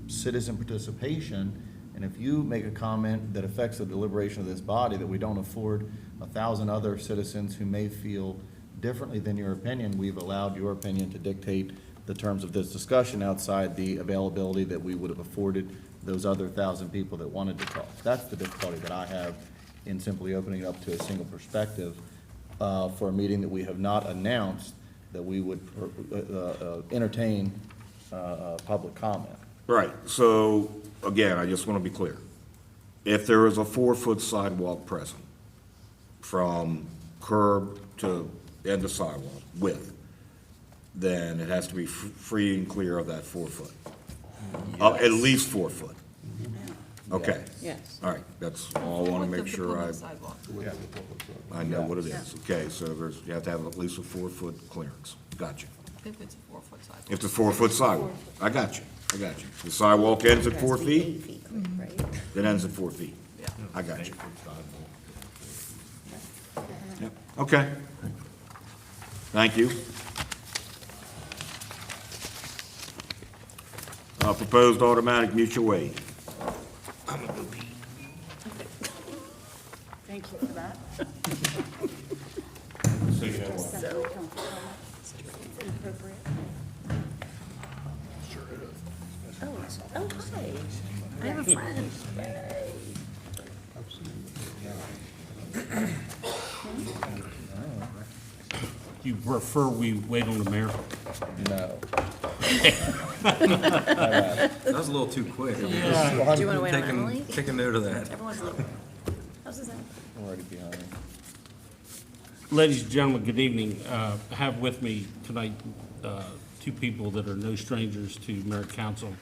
citizen participation, and if you make a comment that affects the deliberation of this body, that we don't afford 1,000 other citizens who may feel differently than your opinion, we've allowed your opinion to dictate the terms of this discussion outside the availability that we would have afforded those other 1,000 people that wanted to talk. That's the difficulty that I have in simply opening it up to a single perspective for a meeting that we have not announced that we would entertain public comment. Right, so, again, I just want to be clear. If there is a 4-foot sidewalk present, from curb to end of sidewalk width, then it has to be free and clear of that 4 foot. At least 4 foot. Okay, Yes. all right, that's all I want to Width make of the sure public sidewalk. I know what it is. Okay, so you have to have at least a 4-foot clearance. Gotcha. If it's a 4-foot sidewalk. If it's a 4-foot sidewalk, I got you. The sidewalk ends at 4 feet, Right? it ends at 4 feet. I got you. Yep, okay. Thank you. Proposed automatic mutual aid. Thank you for that. So inappropriate. Oh, hi. I have a friend. You prefer we wait on the mayor? No. That was a little too quick. Do you want to wait on Emily? Take a note of that. Everyone's looking. How's this? I'm already behind. Ladies and gentlemen, good evening. I have with me tonight two people that are no strangers to Mayor Council.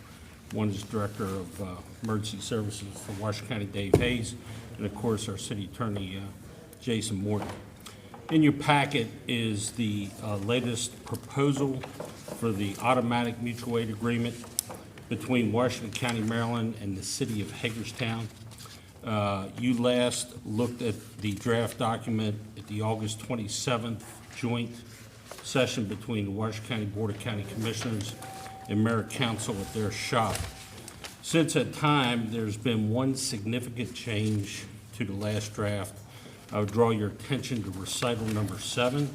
One is Director of Emergency Services for Washington County, Dave Hayes, and of course, our City Attorney, Jason Morton. In your packet is the latest proposal for the automatic mutual aid agreement between Washington County, Maryland, and the City of Hagerstown. You last looked at the draft document at the August 27th joint session between the Washington County Board of County Commissioners and Mayor Council at their shop. Since that time, there's been one significant change to the last draft. I would draw your attention to recital number 7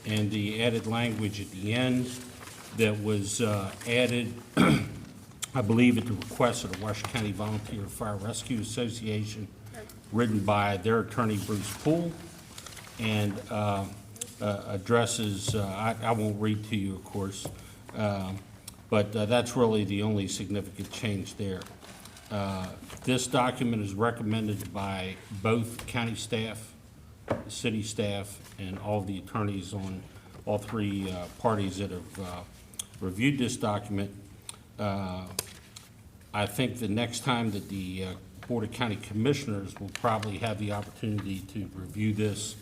and the added language at the end that was added, I believe, at the request of the Washington County Volunteer Fire Rescue Association, written by their attorney, Bruce Poole, and addresses, I won't read to you, of course, but that's really the only significant change there. This document is recommended by both county staff, city staff, and all the attorneys on all three parties that have reviewed this document. I think the next time that the Board of County Commissioners will probably have the opportunity to review this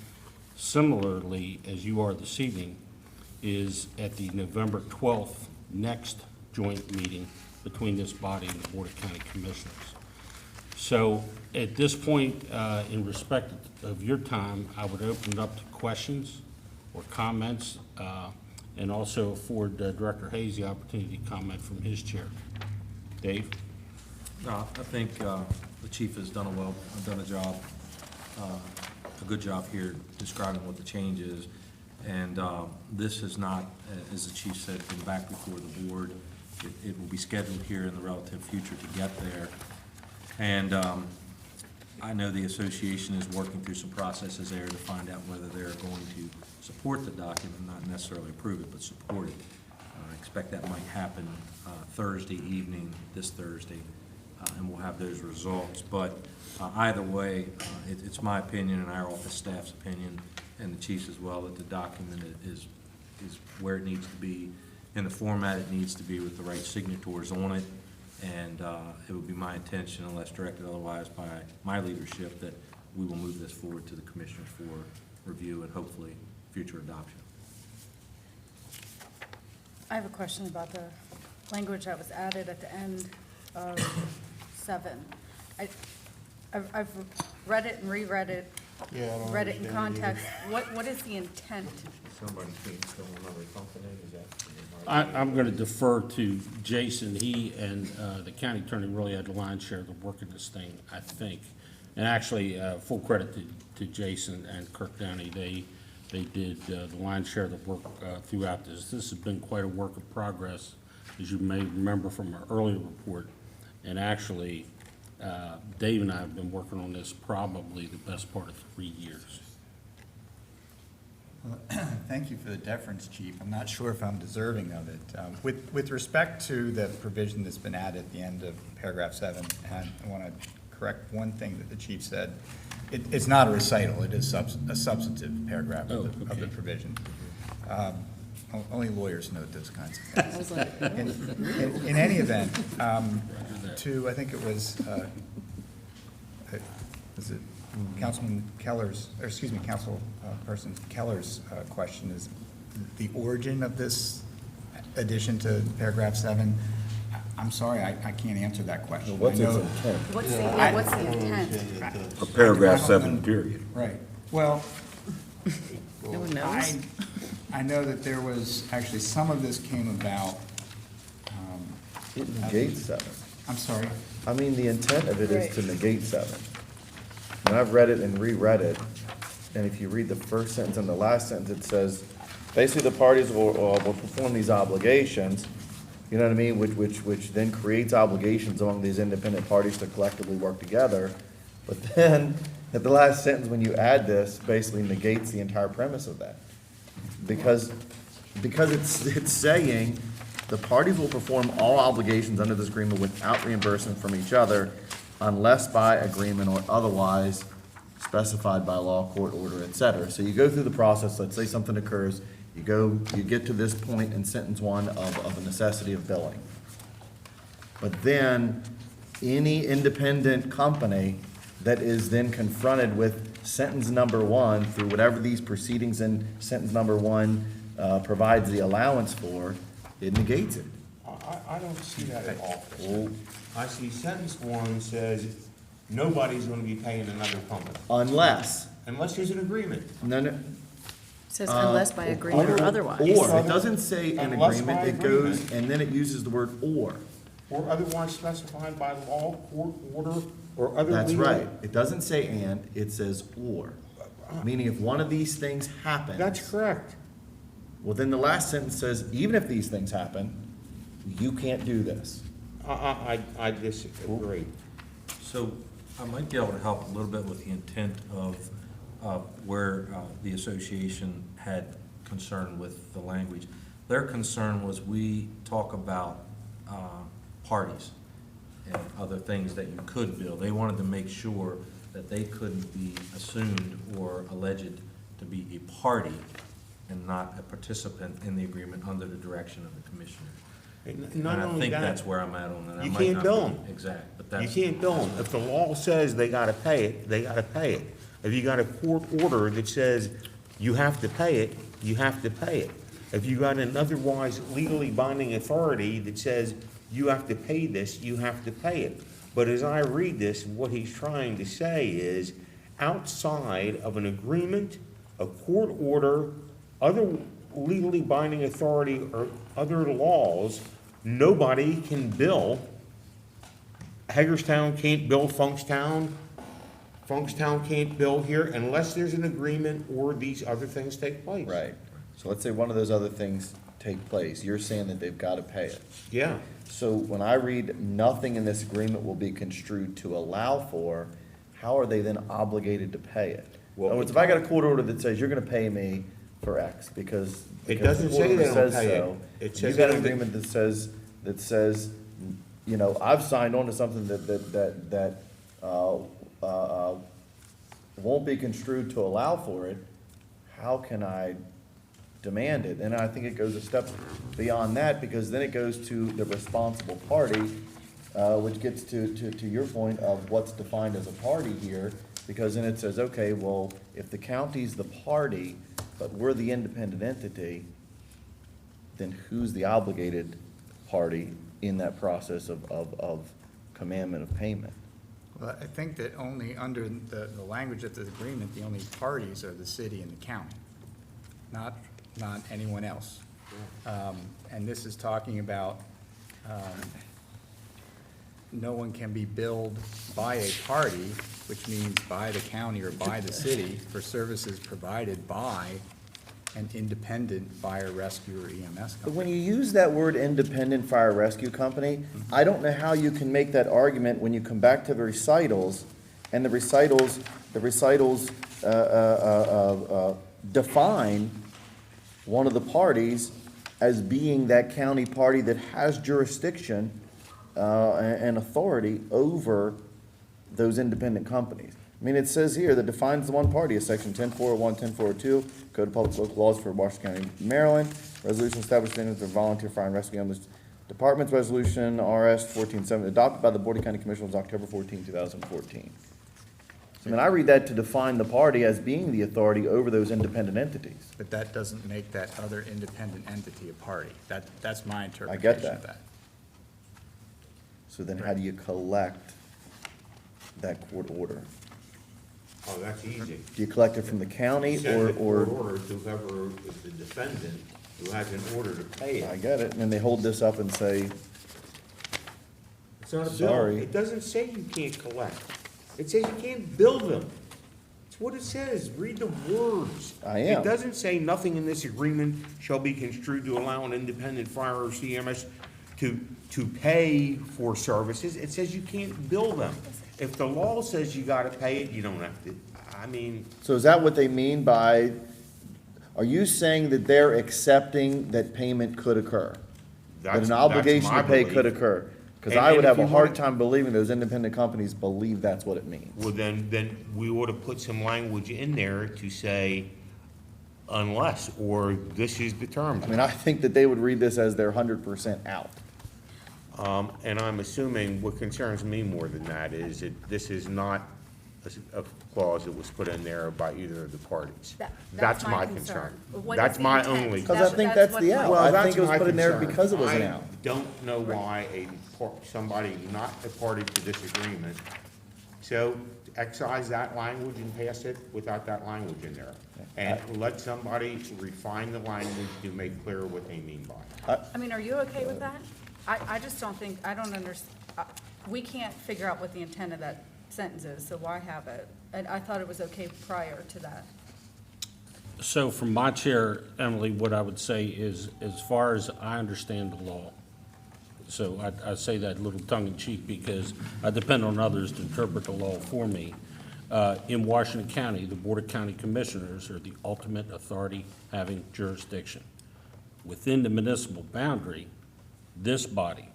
similarly as you are this evening is at the November 12th next joint meeting between this body and the Board of County Commissioners. So at this point, in respect of your time, I would open it up to questions or comments, and also afford Director Hayes the opportunity to comment from his chair. Dave? I think the chief has done a job, a good job here describing what the change is. And this has not, as the chief said, been back before the board. It will be scheduled here in the relative future to get there. And I know the association is working through some processes there to find out whether they're going to support the document, not necessarily approve it, but support it. I expect that might happen Thursday evening, this Thursday, and we'll have those results. But either way, it's my opinion and our office staff's opinion, and the chief's as well, that the document is where it needs to be, in the format it needs to be, with the right signatures on it. And it would be my intention, unless directed otherwise by my leadership, that we will move this forward to the commissioners for review and hopefully future adoption. I have a question about the language that was added at the end of 7. I've read it and reread it, read it in context. What is the intent? Somebody still remember something, is that? I'm going to defer to Jason. He and the county attorney really had the lion's share of the work of this thing, I think. And actually, full credit to Jason and Kirk Downey. They did the lion's share of the work throughout this. This has been quite a work of progress, as you may remember from our earlier report. And actually, Dave and I have been working on this probably the best part of 3 years. Thank you for the deference, Chief. I'm not sure if I'm deserving of it. With respect to the provision that's been added at the end of paragraph 7, and I want to correct one thing that the Chief said. It's not a recital, it is a substantive paragraph of the provision. Only lawyers note those kinds of things. In any event, I think it was it Councilman Keller's, or excuse me, Councilperson Keller's question is the origin of this addition to paragraph 7. I'm sorry, I can't answer that question. What's I its know- intent? What's the intent? A paragraph I don't 7, know. period. Right, well, No one knows? I know that there was, actually, some of this came about, It negates 7. I'm sorry, I mean, the intent of it is to negate 7. And I've read it and reread it, and if you read the first sentence and the last sentence, it says, basically, the parties will perform these obligations, you know what I mean, which then creates obligations among these independent parties to collectively work together. But then, at the last sentence, when you add this, basically negates the entire premise of that. Because it's saying, the parties will perform all obligations under this agreement without reimbursement from each other unless by agreement or otherwise specified by law, court order, et cetera. So you go through the process, let's say something occurs, you get to this point in sentence 1 of a necessity of billing. But then, any independent company that is then confronted with sentence number 1 through whatever these proceedings in sentence number 1 provides the allowance for, it negates it. I don't see that at all. I see sentence 1 says, nobody's gonna be paying another company, Unless, unless there's an agreement. no, Says unless by agreement or otherwise. or, it doesn't say an Unless agreement, by it goes, agreement. and then it uses the word or. Or otherwise specified by law, court order, or other That's legal. right. It doesn't say and, it says or. Meaning if one of these things happens. That's correct. Well, then the last sentence says, even if these things happen, you can't do this. I disagree. So I might be able to help a little bit with the intent of where the association had concern with the language. Their concern was we talk about parties and other things that you could bill. They wanted to make sure that they couldn't be assumed or alleged to be a party and not a participant in the agreement under the direction of the commissioner. And Not I only think that, that's where I'm at on that. I you might can't not bill be 'em. Exact, but you that's. can't bill them. If the law says they gotta pay it, they gotta pay it. If you got a court order that says you have to pay it, you have to pay it. If you got an otherwise legally binding authority that says you have to pay this, you have to pay it. But as I read this, what he's trying to say is, outside of an agreement, a court order, other legally binding authority, or other laws, nobody can bill. Hagerstown can't bill Funkstown. Funkstown can't bill here unless there's an agreement or these other things take place. Right. So let's say one of those other things take place. You're saying that they've got to pay it. Yeah. So when I read nothing in this agreement will be construed to allow for, how are they then obligated to pay it? In Well, other words, if I got a court order that says you're gonna pay me for X because. It because doesn't the court say they order don't says pay it. so, It You says got they an don't- agreement that says, you know, I've signed on to something that won't be construed to allow for it. How can I demand it? And I think it goes a step beyond that, because then it goes to the responsible party, which gets to your point of what's defined as a party here, because then it says, okay, well, if the county's the party, but we're the independent entity, then who's the obligated party in that process of commandment of payment? well, I think that only under the language of the agreement, the only parties are the city and the county, not anyone else. And this is talking about, no one can be billed by a party, which means by the county or by the city, for services provided by an independent fire rescue or EMS But company. when you use that word independent fire rescue company, I don't know how you can make that argument when you come back to the recitals, and the recitals define one of the parties as being that county party that has jurisdiction and authority over those independent companies. I mean, it says here that defines the one party as section 10-401, 10-402, Code of Public Local Laws for Washington County, Maryland, resolution establishing standards for volunteer fire and rescue ambulance departments, resolution RS 1470, adopted by the Board of County Commissioners October 14, 2014. So, I mean, I read that to define the party as being the authority over those independent entities. But that doesn't make that other independent entity a party. That's my I interpretation get of that. that. So then how do you collect that court order? Oh, that's easy. Do you collect it from the county Send the court or? order to whoever is the defendant who has an order to pay I it. get it, and then they hold this up and say, It's not a bill. Sorry. It doesn't say you can't collect. It says you can't bill them. It's what it says. Read the words. I am. It doesn't say nothing in this agreement shall be construed to allow an independent fire or CMS to pay for services. It says you can't bill them. If the law says you gotta pay it, you don't have to. I mean, so is that what they mean by, are you saying that they're accepting that payment could occur? That that's an obligation my to pay could belief. occur? Because And- I would and have if a you hard want- time believing those independent companies believe that's what it means. Well, then we ought to put some language in there to say unless, or this is the terms. I mean, I think that they would read this as they're 100% out. And I'm assuming what concerns me more than that is that this is not a clause that was put in there by either of the parties. That's my concern. What That's is the my intent? only. Because I think that's what the my- out. Well, I that's think it was my put in there concern. because it was an I out. don't know why somebody not a party to this agreement, so excise that language and pass it without that language in there. And let somebody refine the language to make clear what they mean by it. I mean, are you okay with that? I just don't think, I don't we can't figure out what the intent of that sentence is, so why have it? And I thought it was okay prior to that. So from my chair, Emily, what I would say is, as far as I understand the law, so I say that a little tongue-in-cheek because I depend on others to interpret the law for me. In Washington County, the Board of County Commissioners are the ultimate authority having jurisdiction. Within the municipal boundary, this body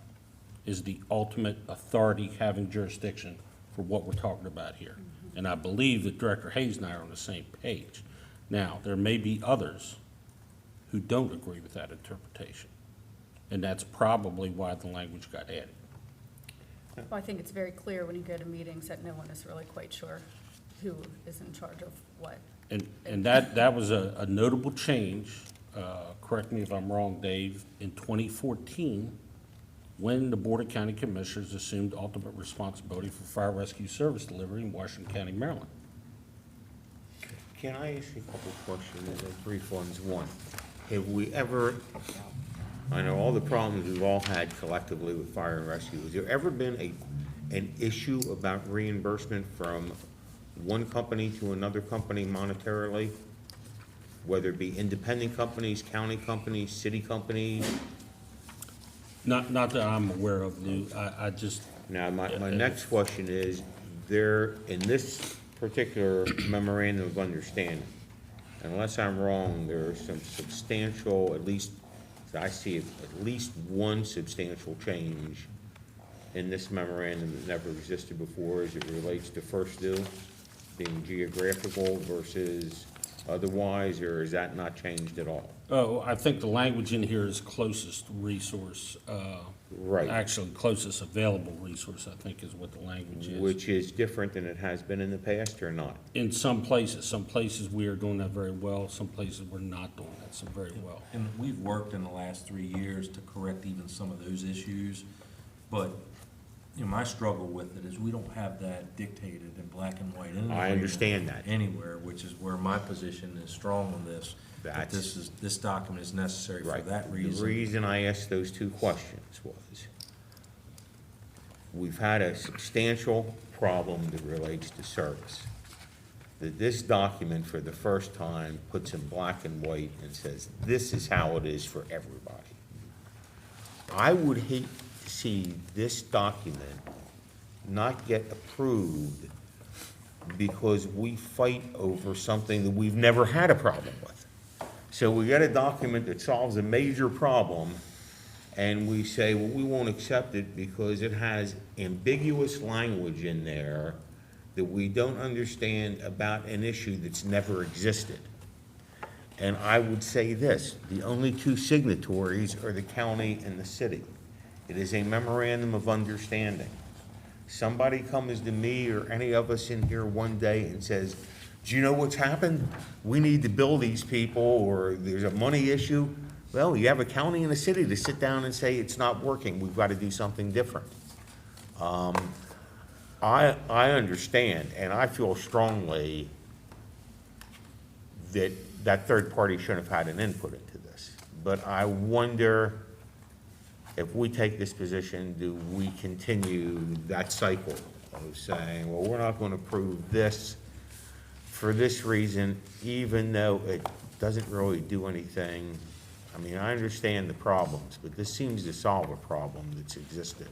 is the ultimate authority having jurisdiction for what we're talking about here. And I believe that Director Hayes and I are on the same page. Now, there may be others who don't agree with that interpretation, and that's probably why the language got added. Well, I think it's very clear when you go to meetings that no one is really quite sure who is in charge of what. And that was a notable change, correct me if I'm wrong, Dave, in 2014, when the Board of County Commissioners assumed ultimate responsibility for fire rescue service delivery in Washington County, Maryland. Can I ask you a couple of questions, three ones? One, have we ever, I know all the problems we've all had collectively with fire and rescue, has there ever been an issue about reimbursement from one company to another company monetarily? Whether it be independent companies, county companies, city companies? Not that I'm aware of, Lou, I just. Now, my next question is, there, in this particular memorandum of understanding, unless I'm wrong, there are some substantial, at least, I see at least one substantial change in this memorandum that never existed before as it relates to first due, being geographical versus otherwise, or is that not changed at all? Oh, I think the language in here is closest resource. Right. Actually, closest available resource, I think is what the language is. Which is different than it has been in the past, or not? In some places we are doing that very well, some places we're not doing that so very well. And we've worked in the last 3 years to correct even some of those issues, but, you know, my struggle with it is we don't have that dictated in black and white. in an I agreement understand that. Anywhere, which is where my position is strong on this. That this document is necessary for Right. that The reason. reason I asked those two questions was, we've had a substantial problem that relates to service. That this document, for the first time, puts in black and white and says, this is how it is for everybody. I would hate to see this document not get approved because we fight over something that we've never had a problem with. So we get a document that solves a major problem, and we say, well, we won't accept it because it has ambiguous language in there that we don't understand about an issue that's never existed. And I would say this, the only two signatories are the county and the city. It is a memorandum of understanding. Somebody comes to me or any of us in here one day and says, do you know what's happened? We need to bill these people, or there's a money issue. Well, you have a county and a city to sit down and say, it's not working, we've got to do something different. I understand, and I feel strongly that that third party shouldn't have had an input into this. But I wonder if we take this position, do we continue that cycle of saying, well, we're not going to approve this for this reason, even though it doesn't really do anything? I mean, I understand the problems, but this seems to solve a problem that's existed.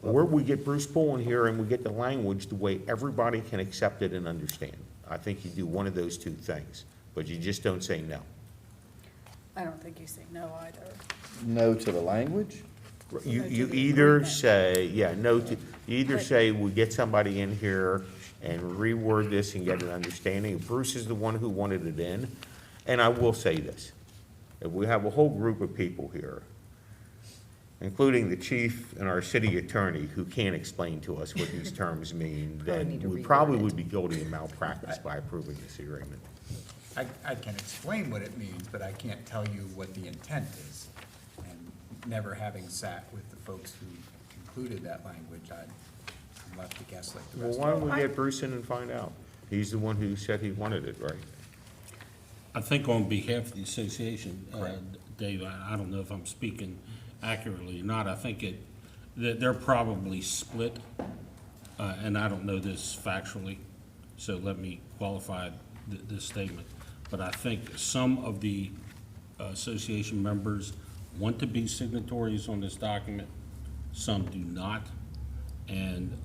Or we get Bruce Poole in here and we get the language the way everybody can accept it and understand. I think you do one of those two things, but you just don't say no. I don't think you say no either. No to the language? You either say, yeah, no to, you either say we get somebody in here and reword this and get an understanding. Bruce is the one who wanted it in. And I will say this, if we have a whole group of people here, including the chief and our city attorney, who can't explain to us what these terms mean, then we probably would be guilty of malpractice by approving this agreement. I can explain what it means, but I can't tell you what the intent is. And never having sat with the folks who included that language, I'm left to guess like the Well, rest why of don't them. we get Bruce in and find out? He's the one who said he wanted it, right? I think on behalf of the association, Dave, I don't know if I'm speaking accurately or not. I think that they're probably split, and I don't know this factually, so let me qualify this statement. But I think some of the association members want to be signatories on this document, some do not. And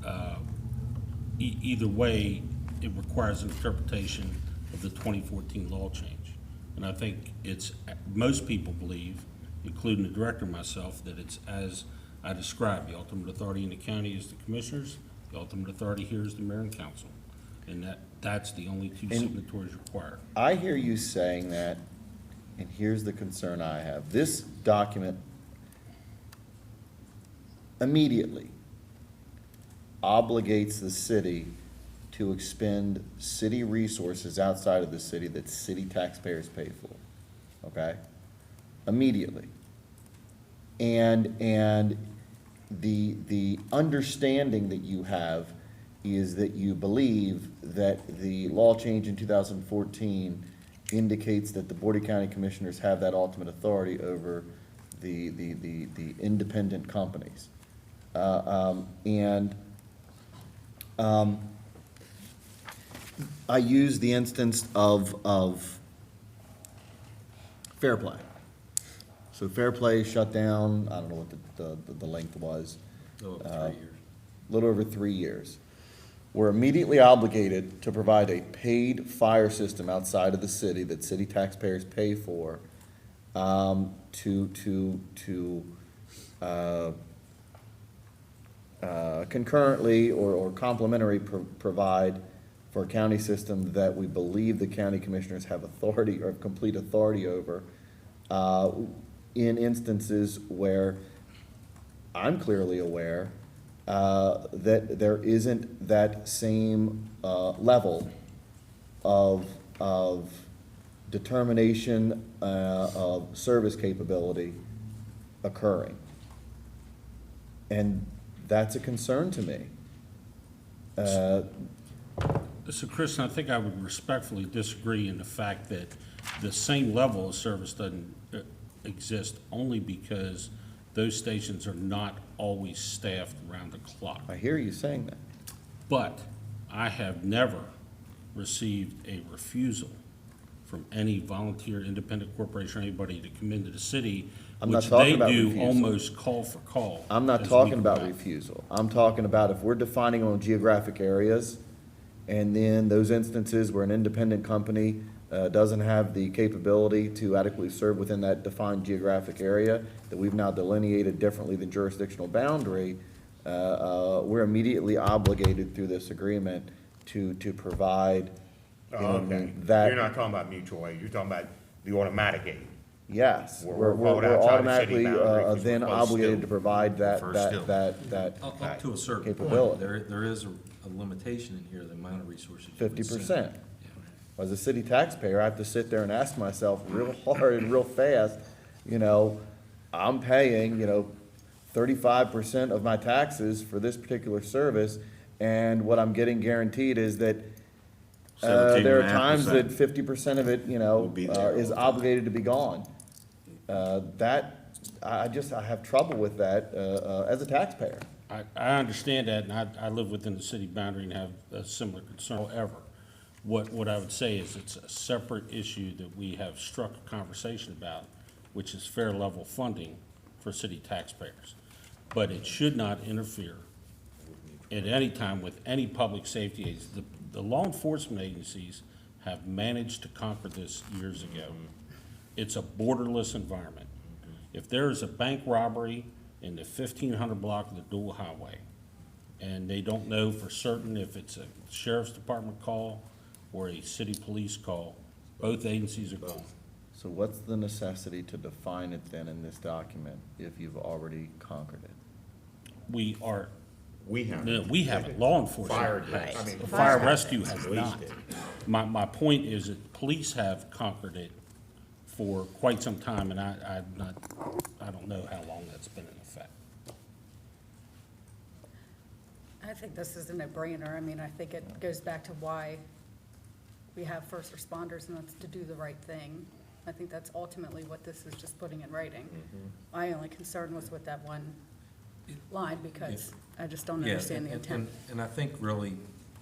either way, it requires an interpretation of the 2014 law change. And I think it's, most people believe, including the director and myself, that it's as I described. The ultimate authority in the county is the commissioners. The ultimate authority here is the mayor and council. And that's the only two signatories required. I hear you saying that, and here's the concern I have. This document immediately obligates the city to expend city resources outside of the city that city taxpayers pay for, okay? Immediately. And the understanding that you have is that you believe that the law change in 2014 indicates that the Board of County Commissioners have that ultimate authority over the independent companies. I use the instance of Fair Play. So Fair Play shut down, I don't know what the length was. Oh, 3 years. A little over 3 years. We're immediately obligated to provide a paid fire system outside of the city that city taxpayers pay for, concurrently or complementary provide for a county system that we believe the county commissioners have authority or complete authority over, in instances where I'm clearly aware that there isn't that same level of determination of service capability occurring. And that's a concern to me. So, Chris, I think I would respectfully disagree in the fact that the same level of service doesn't exist only because those stations are not always staffed around the clock. I hear you saying that. But I have never received a refusal from any volunteer, independent corporation, or anybody to come into the city, I'm not which talking they about do refusal. almost call for call. I'm not as we talking about go out. refusal. I'm talking about if we're defining on geographic areas, and then those instances where an independent company doesn't have the capability to adequately serve within that defined geographic area that we've now delineated differently than jurisdictional boundary, we're immediately obligated through this agreement to provide Okay. that. You're not talking about mutual aid, you're talking about the automatic aid. Yes, We're we're called outside the city automatically boundary 'cause then we're close obligated still. to provide that First still. Up to a certain capability. point, there is a limitation in here, the amount of resources you can 50%. send. As a city taxpayer, I have to sit there and ask myself real hard and real fast, I'm paying, 35% of my taxes for this particular service, and what I'm getting guaranteed is that there are times that 50% of it, Will be there is all the time. obligated to be gone. I have trouble with that, as a taxpayer. I understand that, and I live within the city boundary and have a similar concern. However, what I would say is it's a separate issue that we have struck a conversation about, which is fair level funding for city taxpayers. But it should not interfere at any time with any public safety agency. The law enforcement agencies have managed to conquer this years ago. It's a borderless environment. If there is a bank robbery in the 1500 block of the dual highway, and they don't know for certain if it's a sheriff's department call or a city police call, both agencies are gone. So what's the necessity to define it then in this document if you've already conquered it? We have. No, we haven't, law enforcement. Fire has. did. I mean, Fire fire rescue did. has Police not. did. My point is that police have conquered it for quite some time, and I don't know how long that's been in effect. I think this is a no-brainer. I mean, I think it goes back to why we have first responders, and that's to do the right thing. I think that's ultimately what this is just putting in writing. My only concern was with that one line, because I just don't understand the intent. And I think really,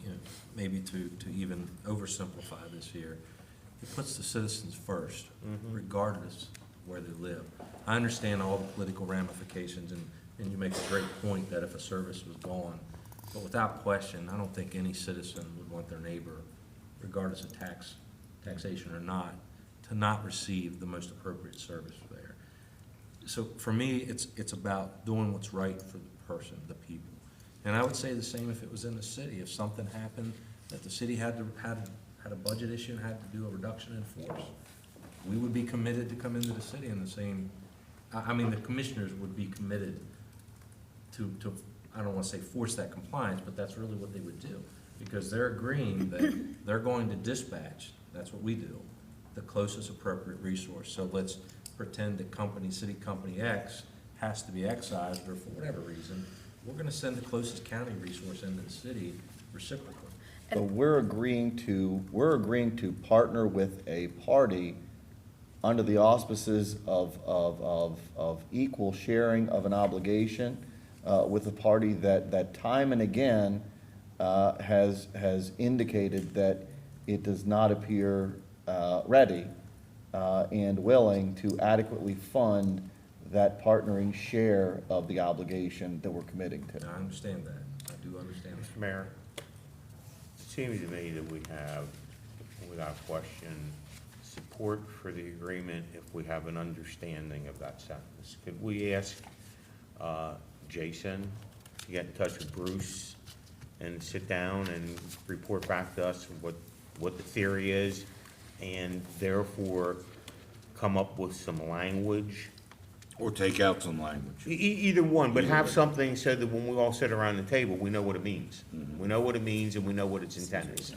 you know, maybe to even oversimplify this here, it puts the citizens first, regardless where they live. I understand all the political ramifications, and you make a great point that if a service was gone, but without question, I don't think any citizen would want their neighbor, regardless of taxation or not, to not receive the most appropriate service there. So for me, it's about doing what's right for the person, the people. And I would say the same if it was in the city. If something happened that the city had a budget issue and had to do a reduction in force, we would be committed to come into the city in the same, I mean, the commissioners would be committed to, I don't want to say force that compliance, but that's really what they would do. Because they're agreeing that they're going to dispatch, that's what we do, the closest appropriate resource. So let's pretend that city company X has to be excised, or for whatever reason, we're gonna send the closest county resource into the city reciprocally. So we're agreeing to partner with a party under the auspices of equal sharing of an obligation, with a party that time and again, has indicated that it does not appear, ready, and willing to adequately fund that partnering share of the obligation that we're committing to. I understand that, I do understand that. Mr. Mayor, it seems to me that we have, without question, support for the agreement if we have an understanding of that sentence. Could we ask Jason to get in touch with Bruce and sit down and report back to us what the theory is, and therefore come up with some language? Or take out some language. Either one, but have something so that when we all sit around the table, we know what it means. We know what it means and we know what its intent is.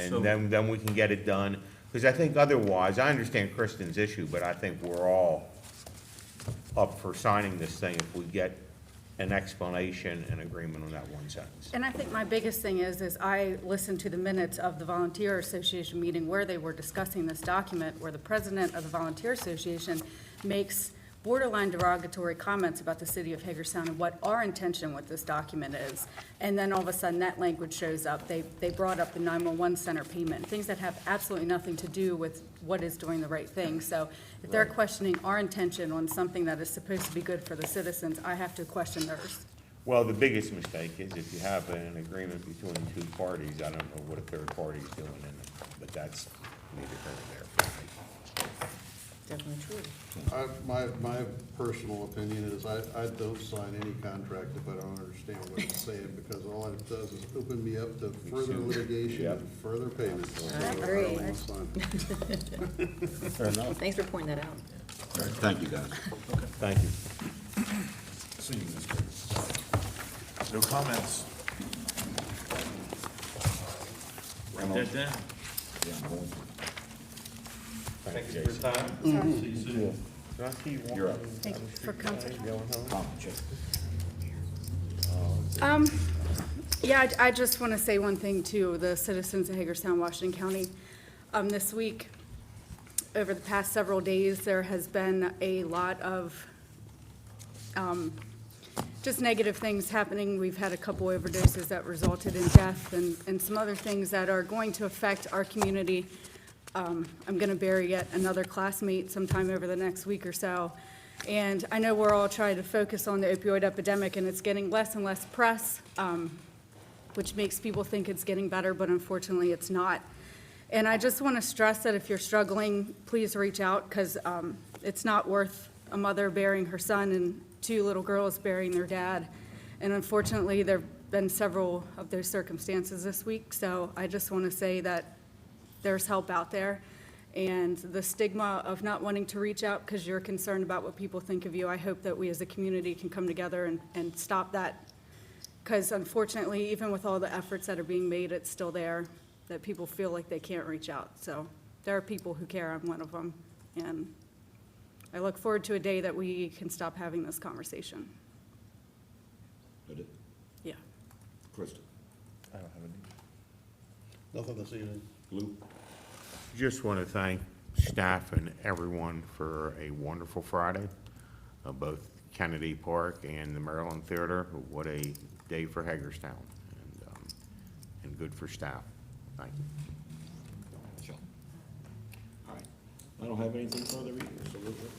So- And then we can get it done, because I think otherwise, I understand Kristen's issue, but I think we're all up for signing this thing if we get an explanation and agreement on that one sentence. And I think my biggest thing is I listened to the minutes of the Volunteer Association meeting where they were discussing this document, where the president of the Volunteer Association makes borderline derogatory comments about the city of Hagerstown and what our intention with this document is. And then all of a sudden, that language shows up. They brought up the 911 center payment, things that have absolutely nothing to do with what is doing the right thing. So if they're questioning our intention on something that is supposed to be good for the citizens, I have to question theirs. Well, the biggest mistake is if you have an agreement between two parties, I don't know what a third party's doing in it, but that's neither here nor there. Definitely true. My personal opinion is I don't sign any contract if I don't understand what it's saying, because all it does is open me up to further litigation and further payments. I agree. don't wanna sign. Fair enough. Thanks for pointing that out. Thank you, guys. Thank you. See you, Mr. No comments. Write that down. Yeah, I'm going to. Thank you for your time. See you soon. You're up. Thank you for council. Tom, check. Yeah, I just want to say one thing to the citizens of Hagerstown, Washington County. This week, over the past several days, there has been a lot of just negative things happening. We've had a couple overdoses that resulted in death and some other things that are going to affect our community. I'm going to bury yet another classmate sometime over the next week or so. And I know we're all trying to focus on the opioid epidemic, and it's getting less and less press, which makes people think it's getting better, but unfortunately it's not. And I just want to stress that if you're struggling, please reach out, because it's not worth a mother burying her son and two little girls burying their dad. And unfortunately, there have been several of those circumstances this week, so I just want to say that there's help out there. And the stigma of not wanting to reach out because you're concerned about what people think of you, I hope that we as a community can come together and stop that. Because unfortunately, even with all the efforts that are being made, it's still there, that people feel like they can't reach out. So there are people who care. I'm one of them. And I look forward to a day that we can stop having this conversation. That it? Yeah. Krista? I don't have any. Nothing this evening. Lou? Just want to thank staff and everyone for a wonderful Friday, both Kennedy Park and the Maryland Theater. What a day for Hagerstown, and good for staff. Thank you. Michelle? All right. I don't have anything further either, so we're good.